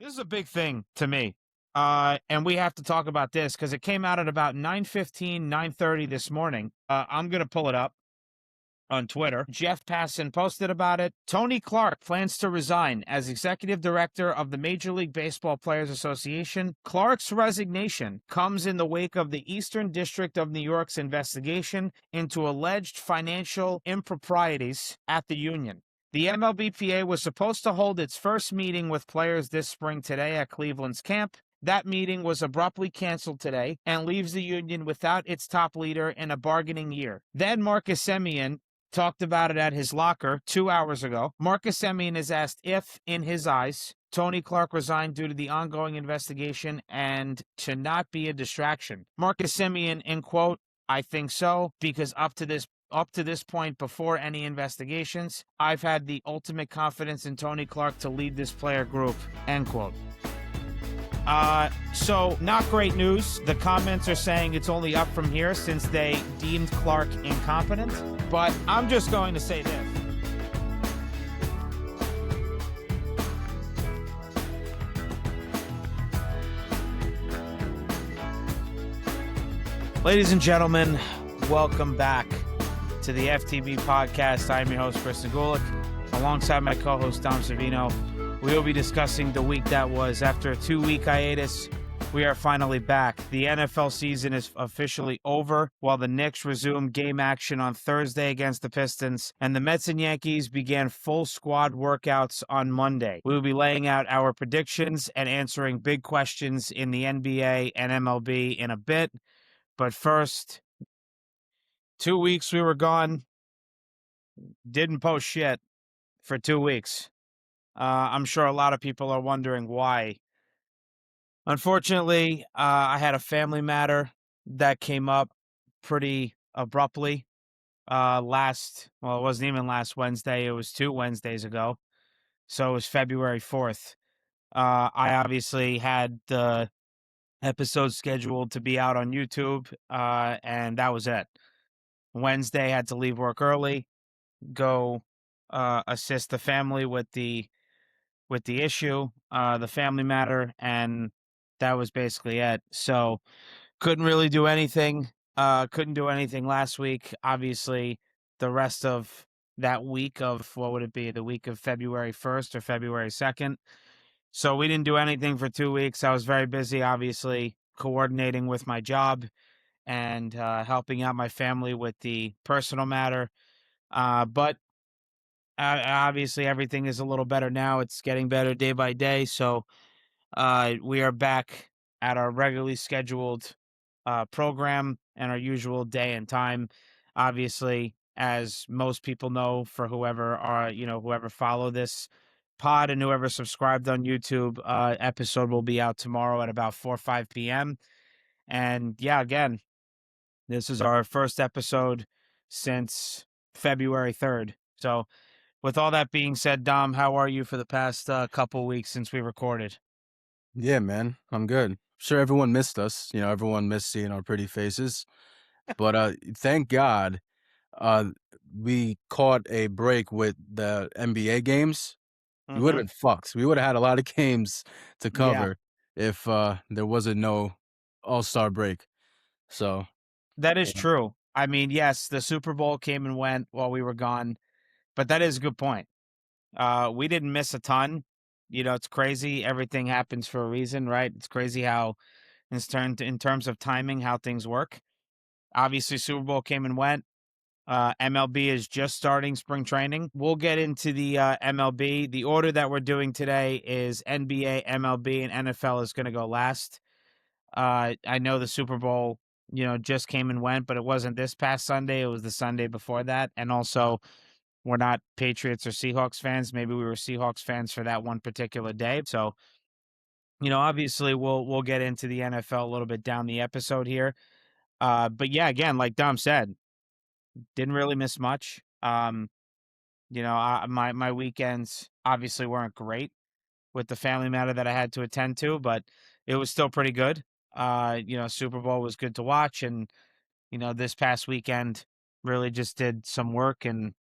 This is a big thing to me. And we have to talk about this because it came out at about 9:15, 9:30 this morning. I'm going to pull it up on Twitter. Jeff Passan posted about it. Tony Clark plans to resign as executive director of the Major League Baseball Players Association. Clark's resignation comes in the wake of the Eastern District of New York's investigation into alleged financial improprieties at the union. The MLBPA was supposed to hold its first meeting with players this spring today at Cleveland's camp. That meeting was abruptly canceled today and leaves the union without its top leader in a bargaining year. Then Marcus Semien talked about it at his locker 2 hours ago. Marcus Semien is asked if, in his eyes, Tony Clark resigned due to the ongoing investigation and to not be a distraction. Marcus Semien, in quote, "I think so, because up to this point, before any investigations, I've had the ultimate confidence in Tony Clark to lead this player group," end quote. So not great news. The comments are saying it's only up from here since they deemed Clark incompetent. But I'm just going to say this. Ladies and gentlemen, welcome back to the FTB podcast. I'm your host, Chris Nagulik, alongside my co-host, Dom Savino. We will be discussing the week that was. After a 2-week hiatus, we are finally back. The NFL season is officially over, while the Knicks resumed game action on Thursday against the Pistons, and the Mets and Yankees began full squad workouts on Monday. We will be laying out our predictions and answering big questions in the NBA and MLB in a bit. But first, 2 weeks we were gone, didn't post shit for 2 weeks. I'm sure a lot of people are wondering why. Unfortunately, I had a family matter that came up pretty abruptly. It wasn't even last Wednesday. It was 2 Wednesdays ago. So it was February 4th. I obviously had the episode scheduled to be out on YouTube, and that was it. Wednesday, had to leave work early, go assist the family with the issue, the family matter, and that was basically it. So couldn't really do anything. Couldn't do anything last week. Obviously, the rest of that week of, what would it be, the week of February 1st or February 2nd. So we didn't do anything for 2 weeks. I was very busy, obviously, coordinating with my job and helping out my family with the personal matter. But obviously, everything is a little better now. It's getting better day by day. So we are back at our regularly scheduled program and our usual day and time. Obviously, as most people know, for whoever follow this pod and whoever subscribed on YouTube, episode will be out tomorrow at about 4 or 5 p.m. And yeah, again, this is our first episode since February 3rd. So with all that being said, Dom, how are you for the past couple weeks since we recorded? Yeah, man, I'm good. Sure, everyone missed us. Everyone missed seeing our pretty faces. But thank God, we caught a break with the NBA games. We would have been fucked. We would have had a lot of games to Yeah, cover if there wasn't no All-Star break. So, that is yeah. true. I mean, yes, the Super Bowl came and went while we were gone, but that is a good point. We didn't miss a ton. It's crazy. Everything happens for a reason, right? It's crazy how, in terms of timing, how things work. Obviously, Super Bowl came and went. MLB is just starting spring training. We'll get into the MLB. The order that we're doing today is NBA, MLB, and NFL is going to go last. I know the Super Bowl, just came and went, but it wasn't this past Sunday. It was the Sunday before that. And also, we're not Patriots or Seahawks fans. Maybe we were Seahawks fans for that one particular day. So, obviously we'll get into the NFL a little bit down the episode here. But yeah, again, like Dom said, didn't really miss much. My weekends obviously weren't great with the family matter that I had to attend to, but it was still pretty good. Super Bowl was good to watch, and this past weekend really just did some work, and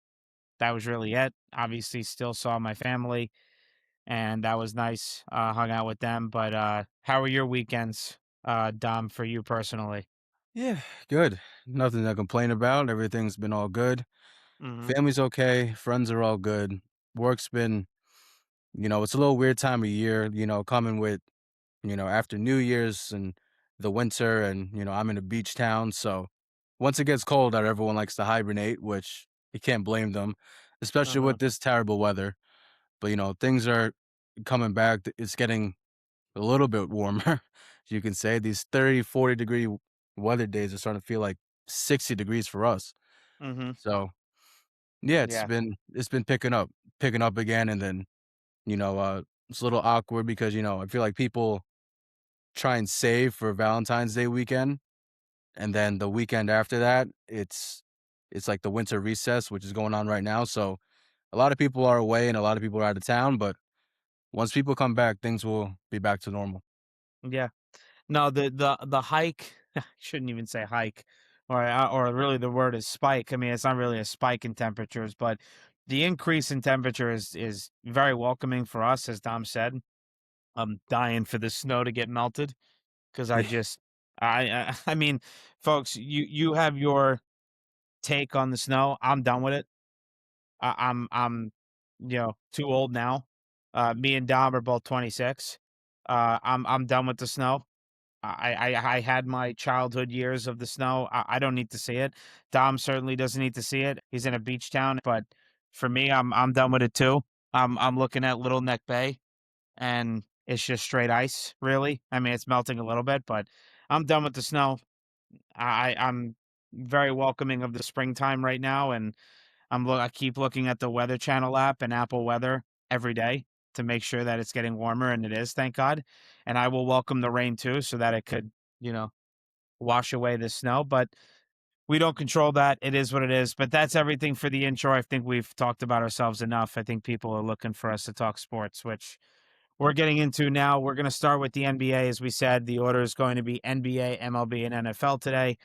that was really it. Obviously, still saw my family. and that was nice. Hung out with them. But how were your weekends, Dom, for you personally? Yeah, good. Nothing to complain about. Everything's been all good. Hmm. Family's okay. Friends are all good. Work's been, it's a little weird time of year, coming with, after New Year's and the winter. And, I'm in a beach town. So once it gets cold out, everyone likes to hibernate, which you can't blame them, especially Uh-huh. with this terrible weather. But, things are coming back. It's getting a little bit warmer, you can say. These 30, 40-degree weather days are starting to feel like 60 degrees for us. Hmm. So, yeah, Yeah. it's been picking up again, and then, you know, uh, it's a little awkward because, I feel like people try and save for Valentine's Day weekend, and then the weekend after that, it's like the winter recess, which is going on right now. So, a lot of people are away and a lot of people are out of town, but once people come back, things will be back to normal. Yeah. No, the hike, I shouldn't even say hike, or really the word is spike. I mean, it's not really a spike in temperatures, but the increase in temperature is very welcoming for us, as Dom said. I'm dying for the snow to get melted because I Yeah. just I mean, folks, you have your take on the snow. I'm done with it. I'm too old now. Me and Dom are both 26. I'm done with the snow. I had my childhood years of the snow. I don't need to see it. Dom certainly doesn't need to see it. He's in a beach town, but for me, I'm done with it too. I'm looking at Little Neck Bay, and it's just straight ice. Really, I mean, it's melting a little bit, but I'm done with the snow. I'm very welcoming of the springtime right now, and I keep looking at the Weather Channel app and Apple Weather every day to make sure that it's getting warmer, and it is, thank God. And I will welcome the rain too, so that it could, you know, wash away the snow. But we don't control that. It is what it is. But that's everything for the intro. I think we've talked about ourselves enough. I think people are looking for us to talk sports, which we're getting into now. We're going to start with the NBA. As we said, the order is going to be NBA, MLB, and NFL today.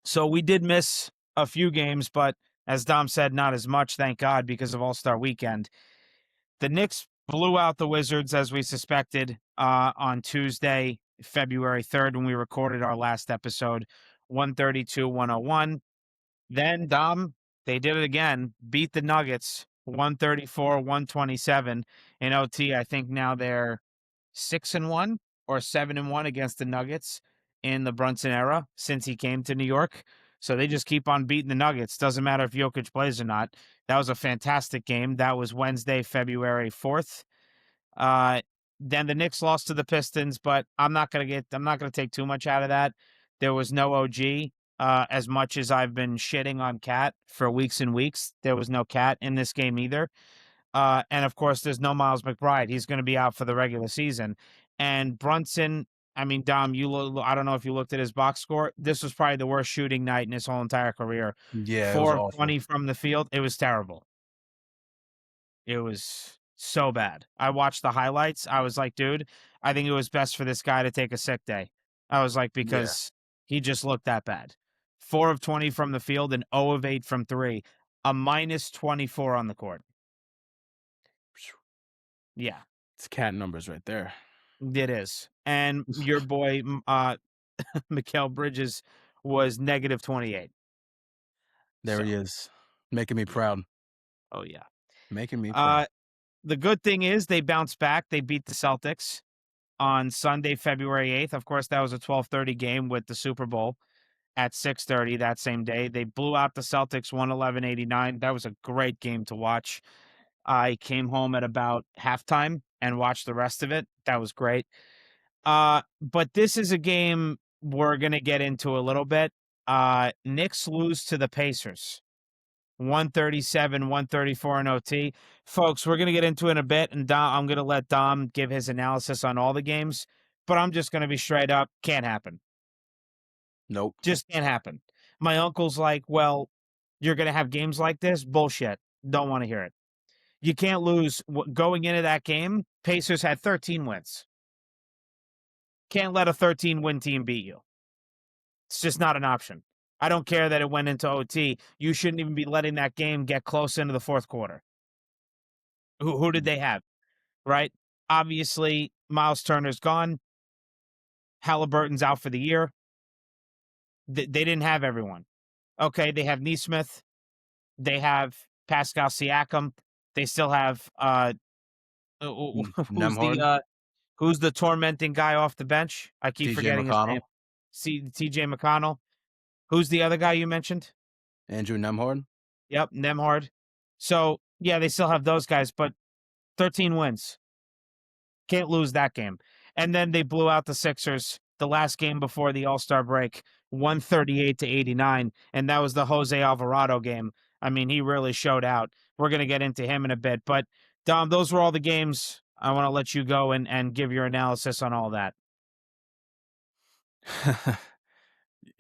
So we did miss a few games, but as Dom said, not as much, thank God, because of All Star Weekend. The Knicks blew out the Wizards as we suspected on Tuesday, February 3rd, when we recorded our last episode, 132-101. Then, Dom, they did it again, beat the Nuggets 134-127 in OT. I think now they're 6-1 or 7-1 against the Nuggets in the Brunson era since he came to New York. So they just keep on beating the Nuggets. Doesn't matter if Jokic plays or not. That was a fantastic game. That was Wednesday, February 4th. Uh, then the Knicks lost to the Pistons, but I'm not gonna take too much out of that. There was no OG. As much as I've been shitting on Cat for weeks and weeks, there was no Cat in this game either. And of course, there's no Miles McBride. He's going to be out for the regular season. And Brunson, I mean, Dom, I don't know if you looked at his box score. This was probably the worst shooting night in his whole entire career. Yeah, it was 4 of awful. 20 from the field. It was terrible. It was so bad. I watched the highlights. I was like, dude, I think it was best for this guy to take a sick day. I was like, Yeah. because he just looked that bad. 4 of 20 from the field and 0 of 8 from three, a minus 24 on the court. Phew. Yeah, It's cat numbers right there. it is. And your boy, Mikal Bridges was negative 28. There he So, is, making me yeah. proud, Oh, yeah. making me proud. Uh, the good thing is they bounced back. They beat the Celtics on Sunday, February 8th. Of course, that was a 12:30 game with the Super Bowl at 6:30 that same day. They blew out the Celtics 111-89. That was a great game to watch. I came home at about halftime and watched the rest of it. That was great. But this is a game we're gonna get into a little bit. Knicks lose to the Pacers. 137, 134 in OT. Folks, we're gonna get into it in a bit, and I'm gonna let Dom give his analysis on all the games, but I'm just gonna be straight up. Can't happen. Nope. Just can't happen. My uncle's like, well, you're gonna have games like this? Bullshit. Don't want to hear it. You can't lose going into that game. Pacers had 13 wins. Can't let a 13 win team beat you. It's just not an option. I don't care that it went into OT. You shouldn't even be letting that game get close into the fourth quarter. Who did they have? right? Obviously, Miles Turner's gone. Halliburton's out for the year. They didn't have everyone. Okay, they have Neesmith. They have Pascal Siakam. They still have who's Nemhard, who's the tormenting guy off the bench? I keep TJ forgetting his name. McConnell, TJ McConnell. Who's the other guy you mentioned? Andrew Nemhard. Yep, Nemhard. So yeah, they still have those guys, but 13 wins. Can't lose that game. And then they blew out the Sixers the last game before the All-Star break, 138-89, and that was the Jose Alvarado game. I mean, he really showed out. We're going to get into him in a bit, but Dom, those were all the games. I want to let you go and give your analysis on all that.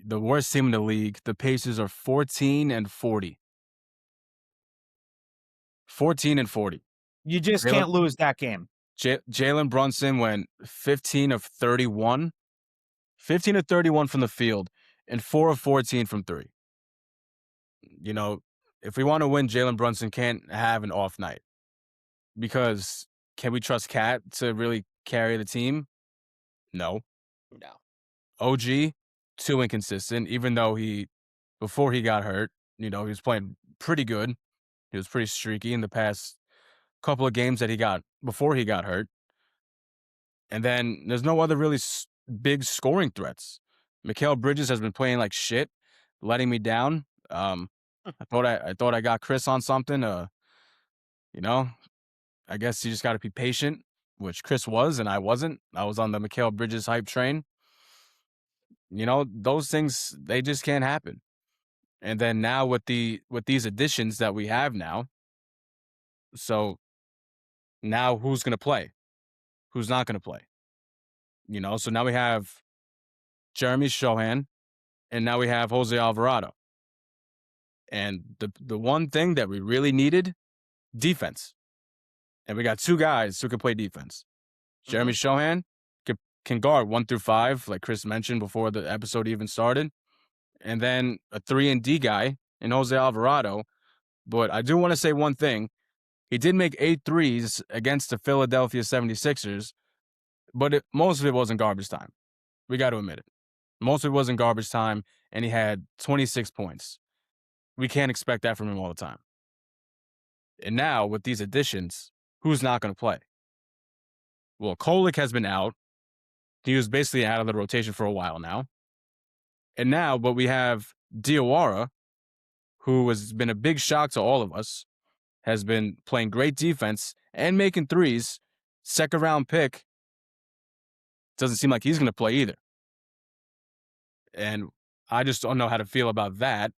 The worst team in the league. The Pacers are 14-40. 14-40. You just Jalen can't lose that game. Jalen Brunson went 15 of 31, 15 of 31 from the field, and 4 of 14 from three. You know, if we want to win, Jalen Brunson can't have an off night. Because can we trust Cat to really carry the team? No. No. OG, too inconsistent, even though before he got hurt, he was playing pretty good. He was pretty streaky in the past couple of games that he got before he got hurt. And then there's no other really big scoring threats. Mikal Bridges has been playing like shit, letting me down. I thought I got Chris on something. You know, I guess you just got to be patient, which Chris was, and I wasn't. I was on the Mikal Bridges hype train. Those things, they just can't happen. And then now with these additions that we have now, so now who's going to play? Who's not going to play? So now we have Jeremy Shohan, and now we have Jose Alvarado. And the one thing that we really needed, defense. And we got two guys who can play defense. Jeremy Shohan can guard 1 through 5, like Chris mentioned before the episode even started. And then a 3-and-D guy in Jose Alvarado. But I do want to say one thing. He did make 8 threes against the Philadelphia 76ers, but most of it wasn't garbage time. We got to admit it. Most of it wasn't garbage time, and he had 26 points. We can't expect that from him all the time. And now, with these additions, who's not going to play? Well, Kolek has been out. He was basically out of the rotation for a while now. And now, but we have Diawara, who has been a big shock to all of us, has been playing great defense and making threes. Second round pick. Doesn't seem like he's going to play either. And I just don't know how to feel about that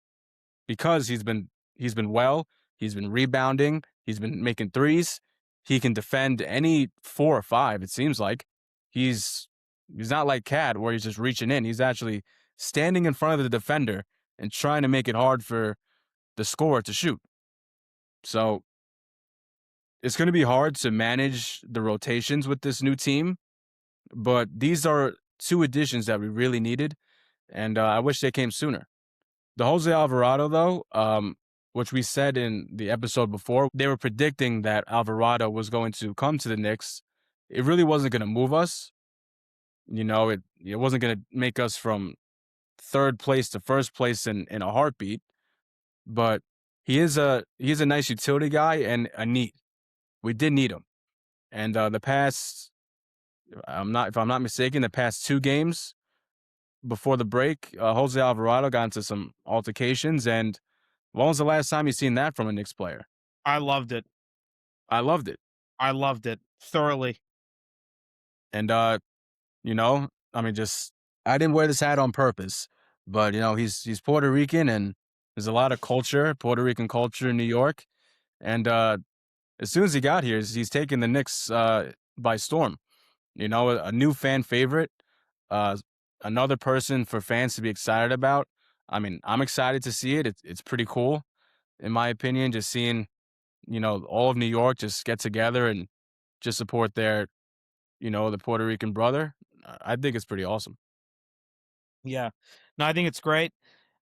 because he's been well. He's been rebounding. He's been making threes. He can defend any 4 or 5, it seems like. He's not like Cat where he's just reaching in. He's actually standing in front of the defender and trying to make it hard for the scorer to shoot. So it's going to be hard to manage the rotations with this new team, but these are 2 additions that we really needed, and I wish they came sooner. The Jose Alvarado, though, which we said in the episode before, they were predicting that Alvarado was going to come to the Knicks. It really wasn't going to move us. It wasn't going to make us from 3rd place to 1st place in a heartbeat. But he is a nice utility guy and a need. We did need him. And if I'm not mistaken, the past 2 games before the break, Jose Alvarado got into some altercations. And when was the last time you seen that from a Knicks player? I loved it. I loved it. I loved it thoroughly. And I mean, I didn't wear this hat on purpose, but he's Puerto Rican, and there's a lot of culture, Puerto Rican culture in New York. And as soon as he got here, he's taken the Knicks by storm. A new fan favorite, another person for fans to be excited about. I mean, I'm excited to see it. It's pretty cool, in my opinion, just seeing, all of New York just get together and just support their, the Puerto Rican brother. I think it's pretty awesome. Yeah. No, I think it's great.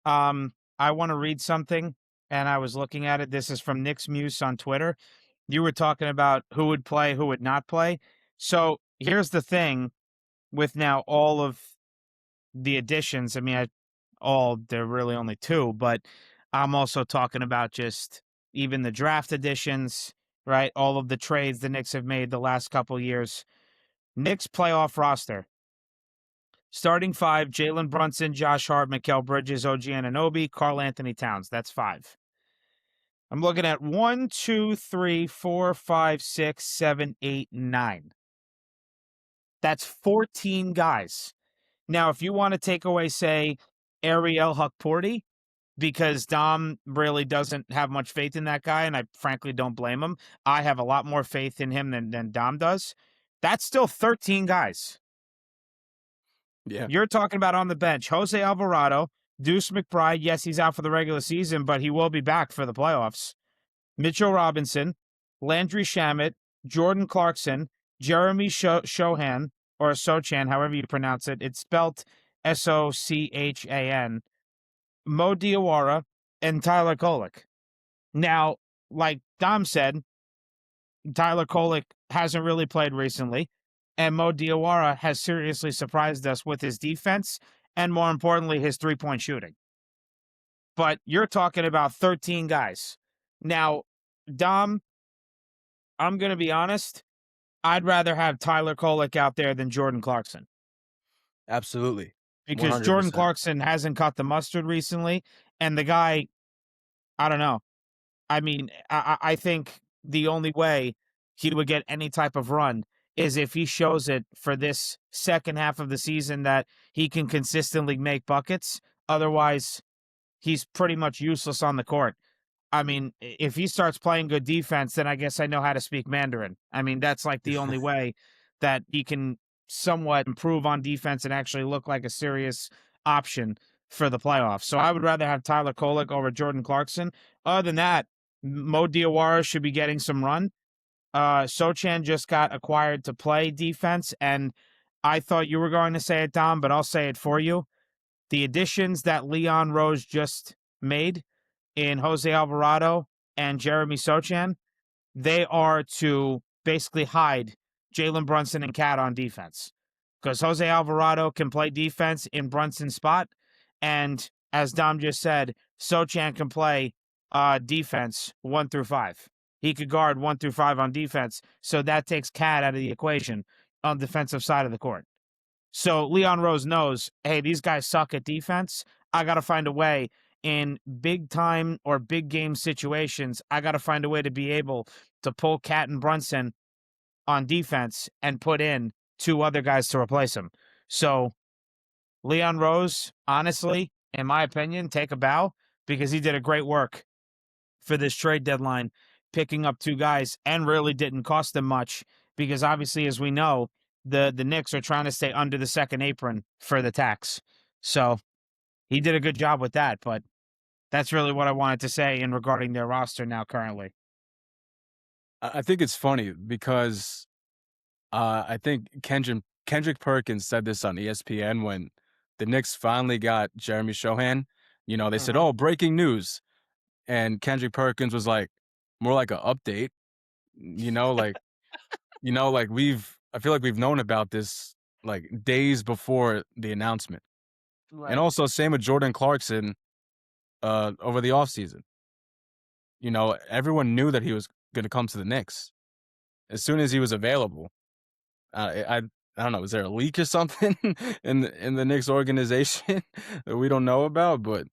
I want to read something, and I was looking at it. This is from Nick's Muse on Twitter. You were talking about who would play, who would not play. So here's the thing with now all of the additions. I mean, they're really only two, but I'm also talking about just even the draft additions, right? All of the trades the Knicks have made the last couple years. Knicks playoff roster. Starting five, Jalen Brunson, Josh Hart, Mikal Bridges, OG Anunoby, Karl Anthony Towns. That's five. I'm looking at 1, 2, 3, 4, 5, 6, 7, 8, 9. That's 14 guys. Now, if you want to take away, say, Ariel Hukporti, because Dom really doesn't have much faith in that guy, and I frankly don't blame him. I have a lot more faith in him than Dom does. That's still 13 guys. Yeah. You're talking about on the bench, Jose Alvarado, Deuce McBride. Yes, he's out for the regular season, but he will be back for the playoffs. Mitchell Robinson, Landry Shamet, Jordan Clarkson, Jeremy Shohan, or Sochan, however you pronounce it. It's spelt Sochan. Mo Diawara, and Tyler Kolek. Now, like Dom said, Tyler Kolek hasn't really played recently, and Mo Diawara has seriously surprised us with his defense and, more importantly, his three-point shooting. But you're talking about 13 guys. Now, Dom, I'm going to be honest, I'd rather have Tyler Kolek out there than Jordan Clarkson Absolutely. because Jordan 100%. Clarkson hasn't cut the mustard recently, and the guy, I don't know. I mean, I think the only way he would get any type of run is if he shows it for this second half of the season that he can consistently make buckets. Otherwise, he's pretty much useless on the court. I mean, if he starts playing good defense, then I guess I know how to speak Mandarin. I mean, that's like the only way that he can somewhat improve on defense and actually look like a serious option for the playoffs. So I would rather have Tyler Kolek over Jordan Clarkson. Other than that, Mo Diawara should be getting some run. Sochan just got acquired to play defense, and I thought you were going to say it, Dom, but I'll say it for you. The additions that Leon Rose just made in Jose Alvarado and Jeremy Sochan, they are to basically hide Jalen Brunson and Cat on defense. Because Jose Alvarado can play defense in Brunson's spot. And as Dom just said, Sochan can play defense 1 through 5. He could guard 1 through 5 on defense. So that takes Cat out of the equation on the defensive side of the court. So Leon Rose knows, hey, these guys suck at defense. I got to find a way in big time or big game situations. I got to find a way to be able to pull Cat and Brunson on defense and put in two other guys to replace him. So Leon Rose, honestly, in my opinion, take a bow because he did a great work for this trade deadline, picking up two guys and really didn't cost them much because obviously, as we know, the Knicks are trying to stay under the second apron for the tax. So he did a good job with that, but that's really what I wanted to say in regarding their roster now currently. I think it's funny because I think Kendrick Perkins said this on ESPN when the Knicks finally got Jeremy Shohan. You know, they said, Mhm. "Oh, breaking news," and Kendrick Perkins was like, more like an update. You know, like like I feel like we've known about this like days before the announcement, and Right. also same with Jordan Clarkson over the offseason. You know, everyone knew that he was going to come to the Knicks as soon as he was available. I don't know. Is there a leak or something in the Knicks organization that we don't know about? But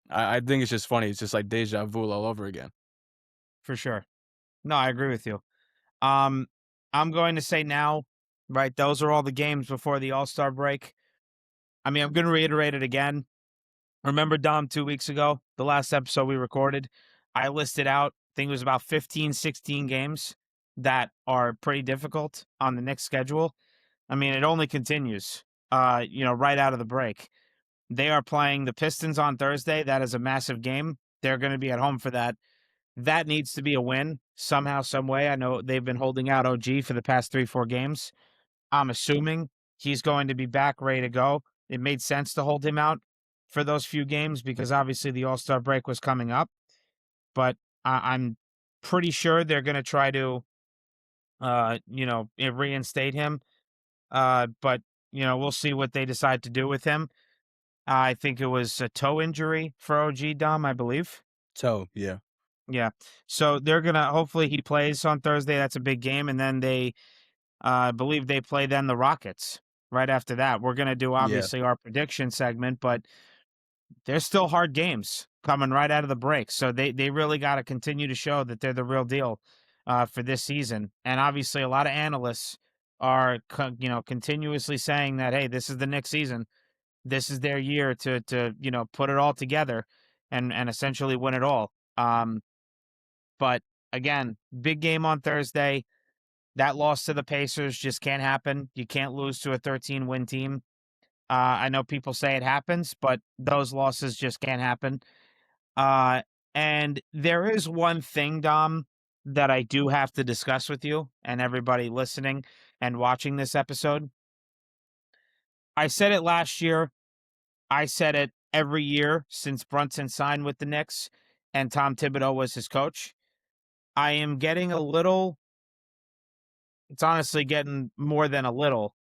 I think it's just funny. It's just like deja vu all over again. For sure. No, I agree with you. Um, I'm going to say now, right? Those are all the games before the All Star break. I mean, I'm going to reiterate it again. Remember, Dom, 2 weeks ago, the last episode we recorded, I listed out, I think it was about 15, 16 games that are pretty difficult on the Knicks schedule. I mean, it only continues, right out of the break. They are playing the Pistons on Thursday. That is a massive game. They're going to be at home for that. That needs to be a win somehow, some way. I know they've been holding out OG for the past 3, 4 games. I'm assuming he's going to be back ready to go. It made sense to hold him out for those few games because obviously the All-Star break was coming up. But I'm Pretty sure they're going to try to, reinstate him. But we'll see what they decide to do with him. I think it was a toe injury for OG Dom, I believe. So, yeah. Yeah. So they're gonna hopefully he plays on Thursday. That's a big game, and then they, I believe they play then the Rockets right after that. We're gonna do Yeah. obviously our prediction segment, but there's still hard games coming right out of the break. So they really got to continue to show that they're the real deal for this season. And obviously, a lot of analysts are continuously saying that, hey, this is the Knicks season. This is their year to put it all together and essentially win it all. But again, big game on Thursday. That loss to the Pacers just can't happen. You can't lose to a 13-win team. I know people say it happens, but those losses just can't happen. Uh, and there is one thing, Dom, that I do have to discuss with you and everybody listening and watching this episode. I said it last year. I said it every year since Brunson signed with the Knicks and Tom Thibodeau was his coach. I am getting a little, it's honestly getting more than a little.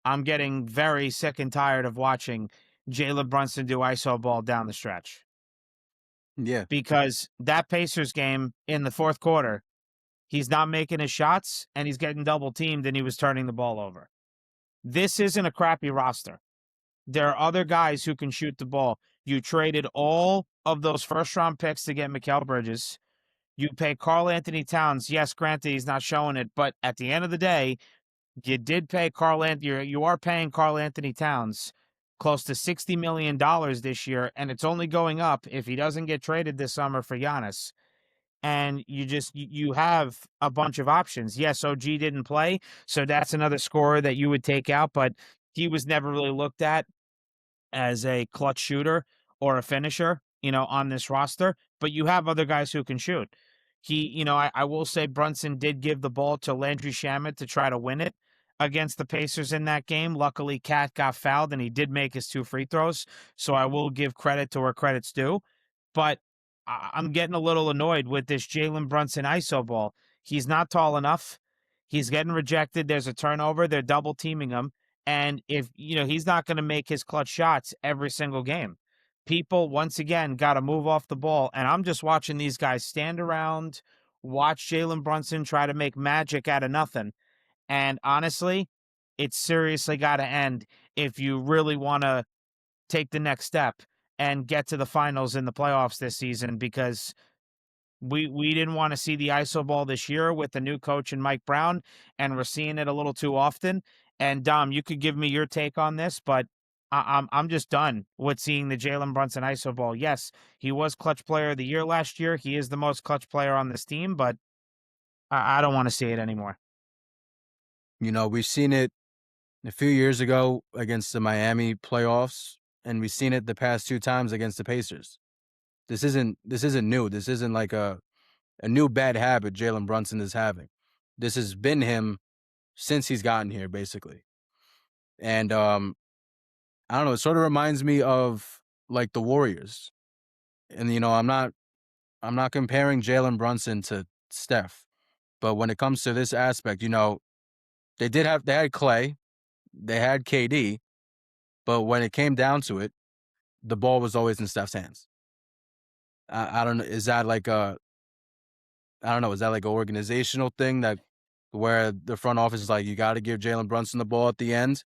I'm getting very sick and tired of watching Jalen Brunson do ISO ball down the stretch Yeah. because that Pacers game in the fourth quarter, he's not making his shots and he's getting double teamed and he was turning the ball over. This isn't a crappy roster. There are other guys who can shoot the ball. You traded all of those first round picks to get Mikal Bridges. You pay Karl Anthony Towns. Yes, granted, he's not showing it, but at the end of the day, you did pay Karl Anthony. You are paying Karl Anthony Towns close to $60 million this year, and it's only going up if he doesn't get traded this summer for Giannis. And you have a bunch of options. Yes, OG didn't play, so that's another scorer that you would take out, but he was never really looked at as a clutch shooter or a finisher, on this roster, but you have other guys who can shoot. I will say Brunson did give the ball to Landry Shamet to try to win it against the Pacers in that game. Luckily, Cat got fouled and he did make his 2 free throws. So I will give credit to where credit's due. But I'm getting a little annoyed with this Jalen Brunson ISO ball. He's not tall enough. He's getting rejected. There's a turnover. They're double teaming him. And if, he's not going to make his clutch shots every single game. People, once again, got to move off the ball. And I'm just watching these guys stand around, watch Jalen Brunson try to make magic out of nothing. And honestly, it's seriously got to end if you really want to take the next step and get to the finals in the playoffs this season because we didn't want to see the ISO ball this year with the new coach and Mike Brown, and we're seeing it a little too often. And Dom, you could give me your take on this, but I'm just done with seeing the Jalen Brunson ISO ball. Yes, he was clutch player of the year last year. He is the most clutch player on this team, but I don't want to see it anymore. We've seen it a few years ago against the Miami playoffs, and we've seen it the past 2 times against the Pacers. This isn't new. This isn't like a new bad habit Jalen Brunson is having. This has been him since he's gotten here, basically. And I don't know, it sort of reminds me of like the Warriors. And I'm not comparing Jalen Brunson to Steph, but when it comes to this aspect, they had Clay, they had KD, but when it came down to it, the ball was always in Steph's hands. I don't know. I don't know. Is that like an organizational thing that where the front office is like, you got to give Jalen Brunson the ball at the end?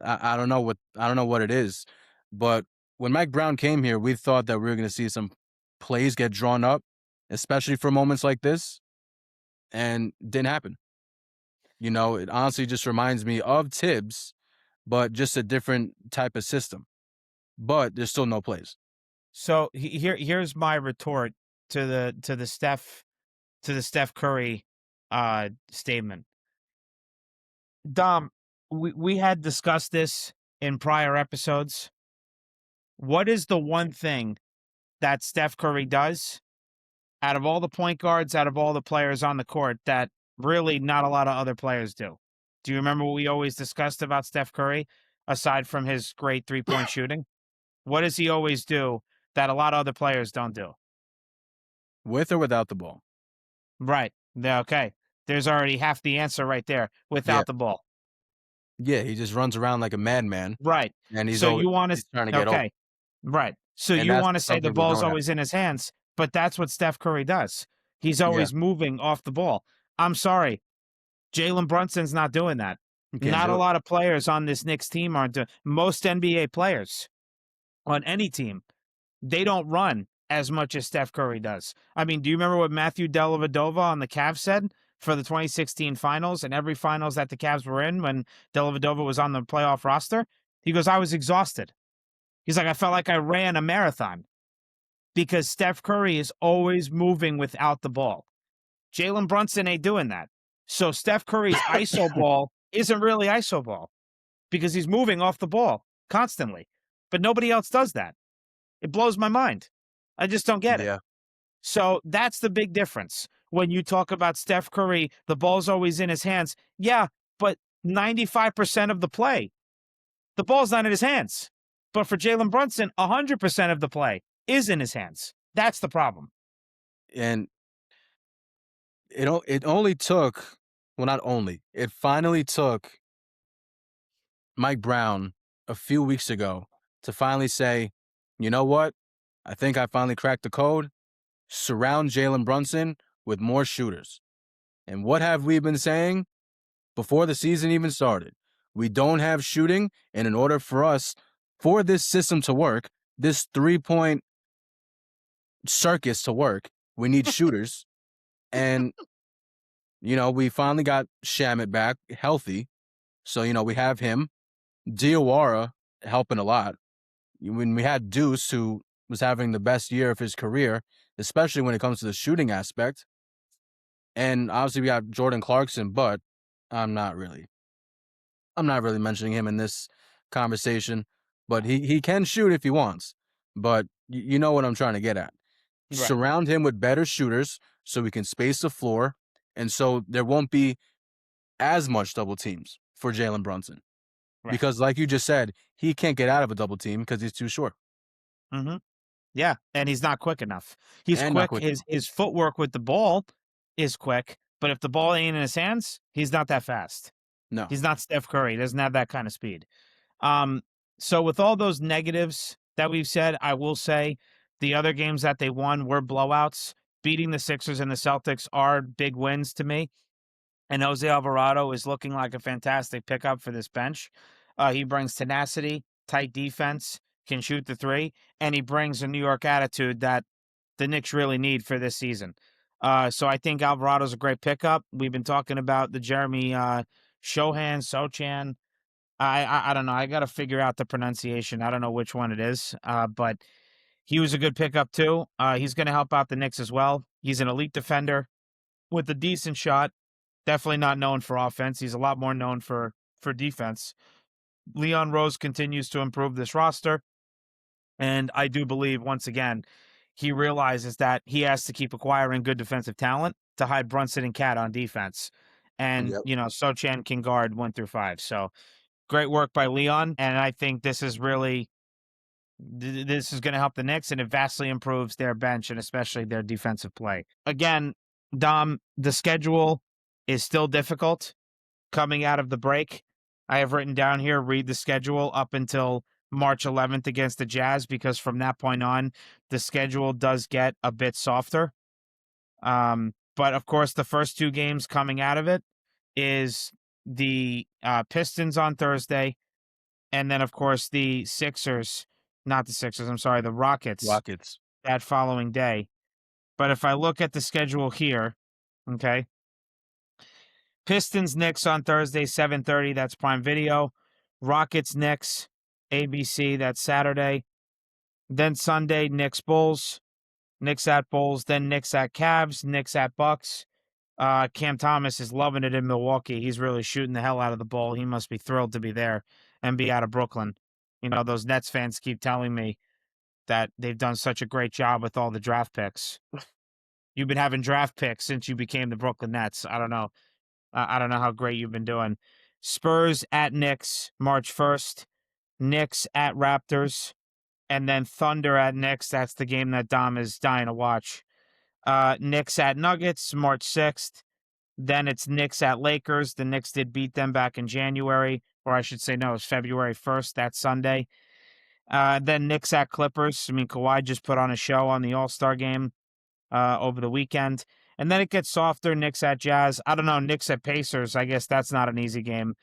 I don't know what it is, but when Mike Brown came here, we thought that we were going to see some plays get drawn up, especially for moments like this, and didn't happen. It honestly just reminds me of Tibbs, but just a different type of system. But there's still no plays. So here's my retort to the Steph Curry statement. Dom, we had discussed this in prior episodes. What is the one thing that Steph Curry does out of all the point guards, out of all the players on the court that really not a lot of other players do? Do you remember what we always discussed about Steph Curry, aside from his great 3-point shooting? What does he always do that a lot of other players don't do? With or without the ball? Right. Okay. There's already half the answer right there Yeah. without the ball. Yeah, he just runs around like a madman, Right. and So you want he's trying to to get open, okay. Right. So and you that's want to say the something we ball's don't have. always in his hands, but that's what Steph Curry does. He's Yeah, always moving off the ball. I'm sorry. Jalen Brunson's not doing that. he can't Not a do it. lot of players on this Knicks team aren't doing most NBA players on any team, they don't run as much as Steph Curry does. I mean, do you remember what Matthew Dellavedova on the Cavs said for the 2016 finals and every finals that the Cavs were in when Dellavedova was on the playoff roster? He goes, I was exhausted. He's like, I felt like I ran a marathon because Steph Curry is always moving without the ball. Jalen Brunson ain't doing that. So Steph Curry's ISO ball isn't really ISO ball because he's moving off the ball constantly. But nobody else does that. It blows my mind. I just don't get it. Yeah, So that's the big difference. When you talk about Steph Curry, the ball's always in his hands. Yeah, but 95% of the play, the ball's not in his hands. But for Jalen Brunson, 100% of the play is in his hands. That's the problem. and it only took, well, not only, it finally took Mike Brown a few weeks ago to finally say, "You know what? I think I finally cracked the code. Surround Jalen Brunson with more shooters." And what have we been saying before the season even started? We don't have shooting, and in order for this system to work, this 3-point circus to work, we need shooters. And, we finally got Shamit back healthy. So, we have him. Diawara helping a lot. When we had Deuce, who was having the best year of his career, especially when it comes to the shooting aspect. And obviously we got Jordan Clarkson, but I'm not really mentioning him in this conversation. But he can shoot if he wants. But you know what I'm trying to get at. Right. Surround him with better shooters so we can space the floor, and so there won't be as much double teams for Jalen Brunson. Right. Because like you just said, he can't get out of a double team because he's too short Hmm. Yeah, and he's not quick enough. He's and not quick. quick enough. His footwork with the ball is quick, but if the ball ain't in his hands, he's not that fast. No. He's not Steph Curry. He doesn't have that kind of speed. Um, so with all those negatives that we've said, I will say the other games that they won were blowouts. Beating the Sixers and the Celtics are big wins to me. And Jose Alvarado is looking like a fantastic pickup for this bench. He brings tenacity, tight defense, can shoot the three, and he brings a New York attitude that the Knicks really need for this season. So I think Alvarado's a great pickup. We've been talking about the Jeremy Sochan. I don't know. I got to figure out the pronunciation. I don't know which one it is, but he was a good pickup too. He's going to help out the Knicks as well. He's an elite defender with a decent shot. Definitely not known for offense. He's a lot more known for defense. Leon Rose continues to improve this roster, and I do believe once again he realizes that he has to keep acquiring good defensive talent to hide Brunson and Cat on defense. And Yep. Sochan can guard 1 through 5. So great work by Leon, and I think this is really this is going to help the Knicks, and it vastly improves their bench and especially their defensive play. Again, Dom, the schedule is still difficult coming out of the break. I have written down here, read the schedule up until March 11th against the Jazz, because from that point on, the schedule does get a bit softer. But of course, the first two games coming out of it is the Pistons on Thursday, and then of course the Sixers, not the Sixers, I'm sorry, the Rockets Rockets. that following day. But if I look at the schedule here, okay, Pistons Knicks on Thursday, 7:30. That's Prime Video. Rockets Knicks, ABC. That's Saturday. Then Sunday, Knicks Bulls. Knicks at Bulls. Then Knicks at Cavs. Knicks at Bucks. Cam Thomas is loving it in Milwaukee. He's really shooting the hell out of the ball. He must be thrilled to be there and be out of Brooklyn. Those Nets fans keep telling me that they've done such a great job with all the draft picks. You've been having draft picks since you became the Brooklyn Nets. I don't know. I don't know how great you've been doing. Spurs at Knicks, March 1st. Knicks at Raptors. And then Thunder at Knicks. That's the game that Dom is dying to watch. Knicks at Nuggets, March 6th. Then it's Knicks at Lakers. The Knicks did beat them back in January, or I should say, no, it's February 1st, that Sunday. Then Knicks at Clippers. I mean, Kawhi just put on a show on the All-Star game over the weekend. And then it gets softer. Knicks at Jazz. I don't know. Knicks at Pacers. I guess that's not an easy game.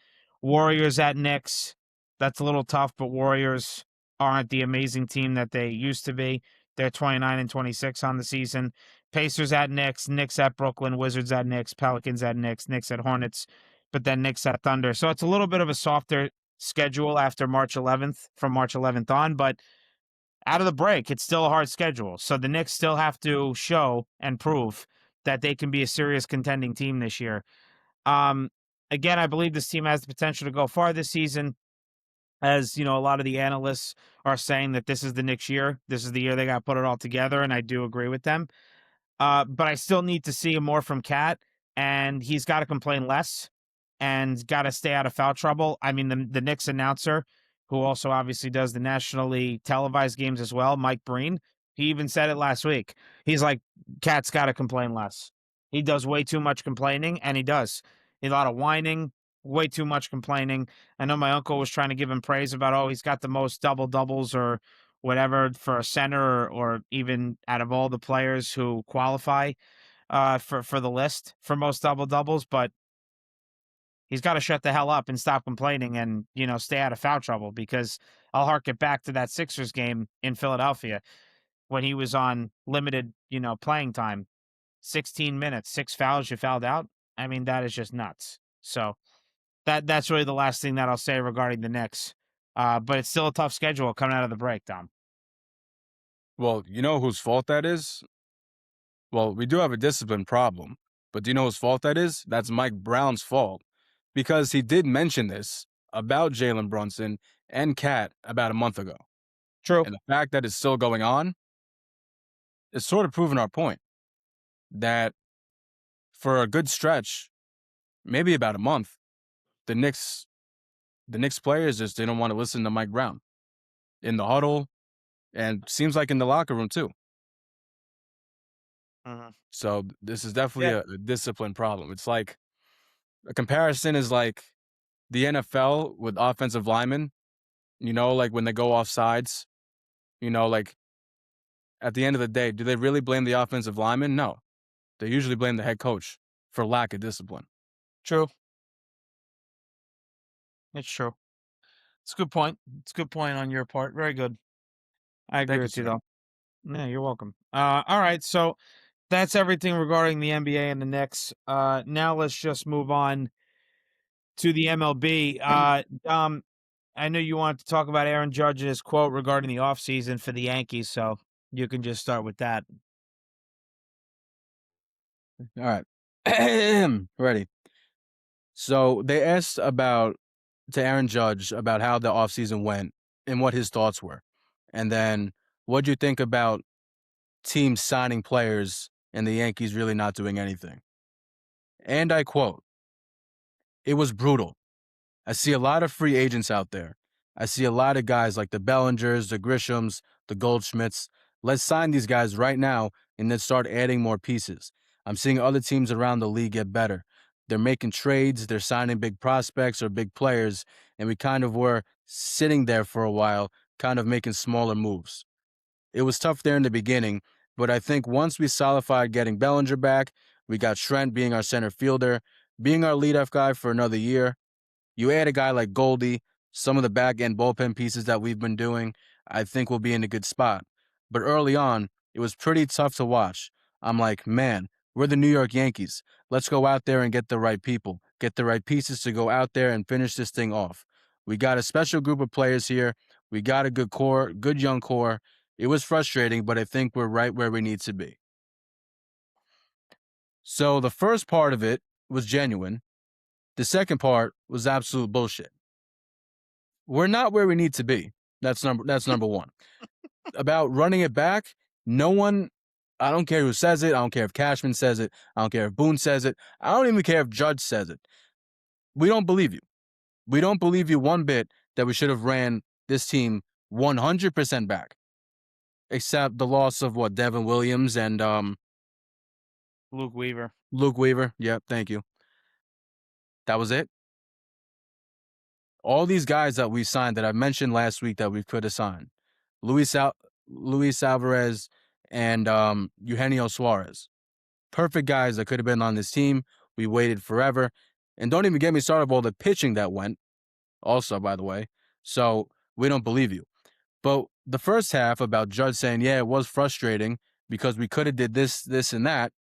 Warriors at Knicks. That's a little tough, but Warriors aren't the amazing team that they used to be. They're 29 and 26 on the season. Pacers at Knicks. Knicks at Brooklyn. Wizards at Knicks. Pelicans at Knicks. Knicks at Hornets. But then Knicks at Thunder. So it's a little bit of a softer schedule after March 11th, from March 11th on. But out of the break, it's still a hard schedule. So the Knicks still have to show and prove that they can be a serious contending team this year. Um, Again, I believe this team has the potential to go far this season. As you know, a lot of the analysts are saying that this is the Knicks year. This is the year they got to put it all together, and I do agree with them. But I still need to see more from Cat, and he's got to complain less and got to stay out of foul trouble. I mean, the Knicks announcer, who also obviously does the nationally televised games as well, Mike Breen, he even said it last week. He's like, Cat's got to complain less. He does way too much complaining, and he does. A lot of whining, way too much complaining. I know my uncle was trying to give him praise about, oh, he's got the most double doubles or whatever for a center, or even out of all the players who qualify for the list for most double doubles, but he's got to shut the hell up and stop complaining and, stay out of foul trouble, because I'll hark it back to that Sixers game in Philadelphia when he was on limited, playing time. 16 minutes, 6 fouls, you fouled out. I mean, that is just nuts. So that's really the last thing that I'll say regarding the Knicks. But it's still a tough schedule coming out of the break, Dom. Well, you know whose fault that is? Well, we do have a discipline problem, but do you know whose fault that is? That's Mike Brown's fault, because he did mention this about Jalen Brunson and Cat about a month ago. True. And the fact that it's still going on is sort of proving our point that for a good stretch, maybe about a month, the Knicks players just didn't want to listen to Mike Brown in the huddle, and seems like in the locker room too. Mhm. So this is definitely Yeah. a discipline problem. It's like a comparison is like the NFL with offensive linemen, like when they go off sides, like at the end of the day, do they really blame the offensive lineman? No. They usually blame the head coach for lack of discipline. True. It's true. It's a good point. It's a good point on your part. Very good. I agree Thank you, with you, sir. though. Yeah, you're welcome. All right. So that's everything regarding the NBA and the Knicks. Now let's just move on to the MLB. I know you wanted to talk about Aaron Judge's quote regarding the offseason for the Yankees, so you can just start with that. All right. Ready. So they asked to Aaron Judge about how the offseason went and what his thoughts were. And then what do you think about teams signing players and the Yankees really not doing anything? And I quote, "It was brutal. I see a lot of free agents out there. I see a lot of guys like the Bellingers, the Grishams, the Goldschmidts. Let's sign these guys right now and then start adding more pieces. I'm seeing other teams around the league get better. They're making trades, they're signing big prospects or big players, and we kind of were sitting there for a while, kind of making smaller moves. It was tough there in the beginning, but I think once we solidified getting Bellinger back, we got Trent being our center fielder, being our leadoff guy for another year. You add a guy like Goldie, some of the back end bullpen pieces that we've been doing, I think we'll be in a good spot. But early on, it was pretty tough to watch. I'm like, man, we're the New York Yankees. Let's go out there and get the right people, get the right pieces to go out there and finish this thing off. We got a special group of players here. We got a good core, good young core. It was frustrating, but I think we're right where we need to be. So the first part of it was genuine. The second part was absolute bullshit. We're not where we need to be. That's number one. About running it back, no one, I don't care who says it. I don't care if Cashman says it. I don't care if Boone says it. I don't even care if Judge says it. We don't believe you. We don't believe you one bit that we should have ran this team 100% back. Except the loss of Devin Williams and Luke Weaver. Luke Weaver. Yep, thank you. That was it. All these guys that we signed that I mentioned last week that we could have signed. Luis Alvarez and Eugenio Suarez. Perfect guys that could have been on this team. We waited forever. And don't even get me started with all the pitching that went, also, by the way. So we don't believe you. But the first half about Judge saying, yeah, it was frustrating because we could have did this, this, and that.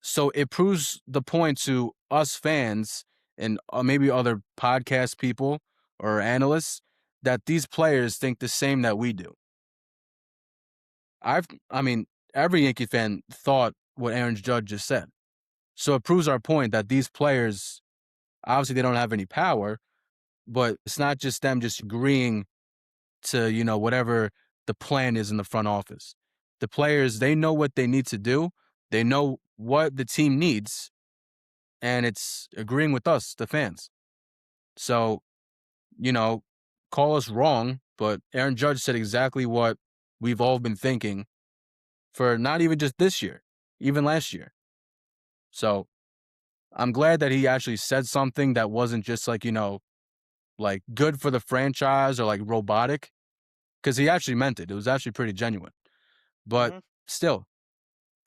So it proves the point to us fans and maybe other podcast people or analysts that these players think the same that we do. I mean, every Yankee fan thought what Aaron Judge just said. So it proves our point that these players, obviously, they don't have any power, but it's not just them just agreeing to, whatever the plan is in the front office. The players, they know what they need to do. They know what the team needs, and it's agreeing with us, the fans. So, call us wrong, but Aaron Judge said exactly what we've all been thinking for not even just this year, even last year. So I'm glad that he actually said something that wasn't just like, like good for the franchise or like robotic, because he actually meant it. It was actually pretty genuine. But Mm-hmm. still,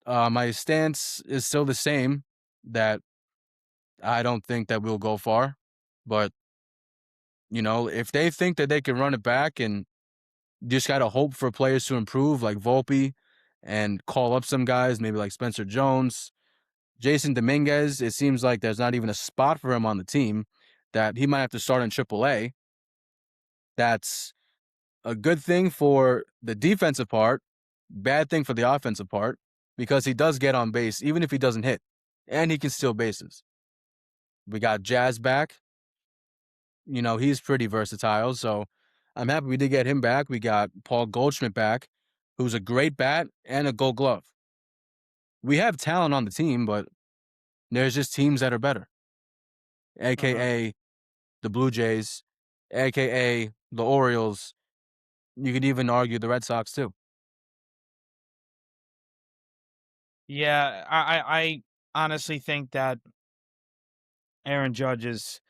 my stance is still the same, that I don't think that we'll go far. But, if they think that they can run it back and just got to hope for players to improve like Volpe and call up some guys, maybe like Spencer Jones, Jason Dominguez, it seems like there's not even a spot for him on the team, that he might have to start in AAA. That's a good thing for the defensive part, bad thing for the offensive part, because he does get on base, even if he doesn't hit, and he can steal bases. We got Jazz back. He's pretty versatile, so I'm happy we did get him back. We got Paul Goldschmidt back, who's a great bat and a gold glove. We have talent on the team, but there's just teams that are better, Mm-hmm. aka the Blue Jays, aka the Orioles. You could even argue the Red Sox too. Yeah, I honestly think that Aaron Judge is.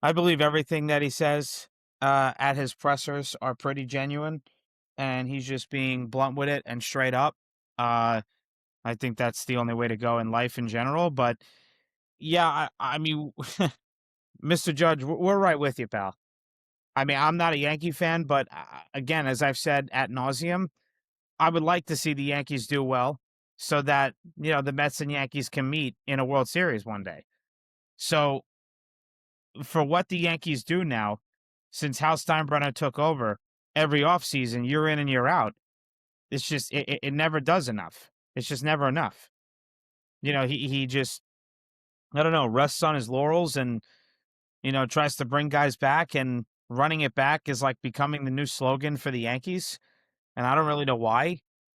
I believe everything that he says at his pressers are pretty genuine, and he's just being blunt with it and straight up. Uh, I think that's the only way to go in life in general. But yeah, I mean, Mr. Judge, we're right with you, pal. I mean, I'm not a Yankee fan, but again, as I've said ad nauseum, I would like to see the Yankees do well so that, the Mets and Yankees can meet in a World Series one day. So for what the Yankees do now, since Hal Steinbrenner took over, every offseason, year in and year out, it's just it never does enough. It's just never enough. He just, I don't know, rests on his laurels and, tries to bring guys back, and running it back is like becoming the new slogan for the Yankees. And I don't really know why.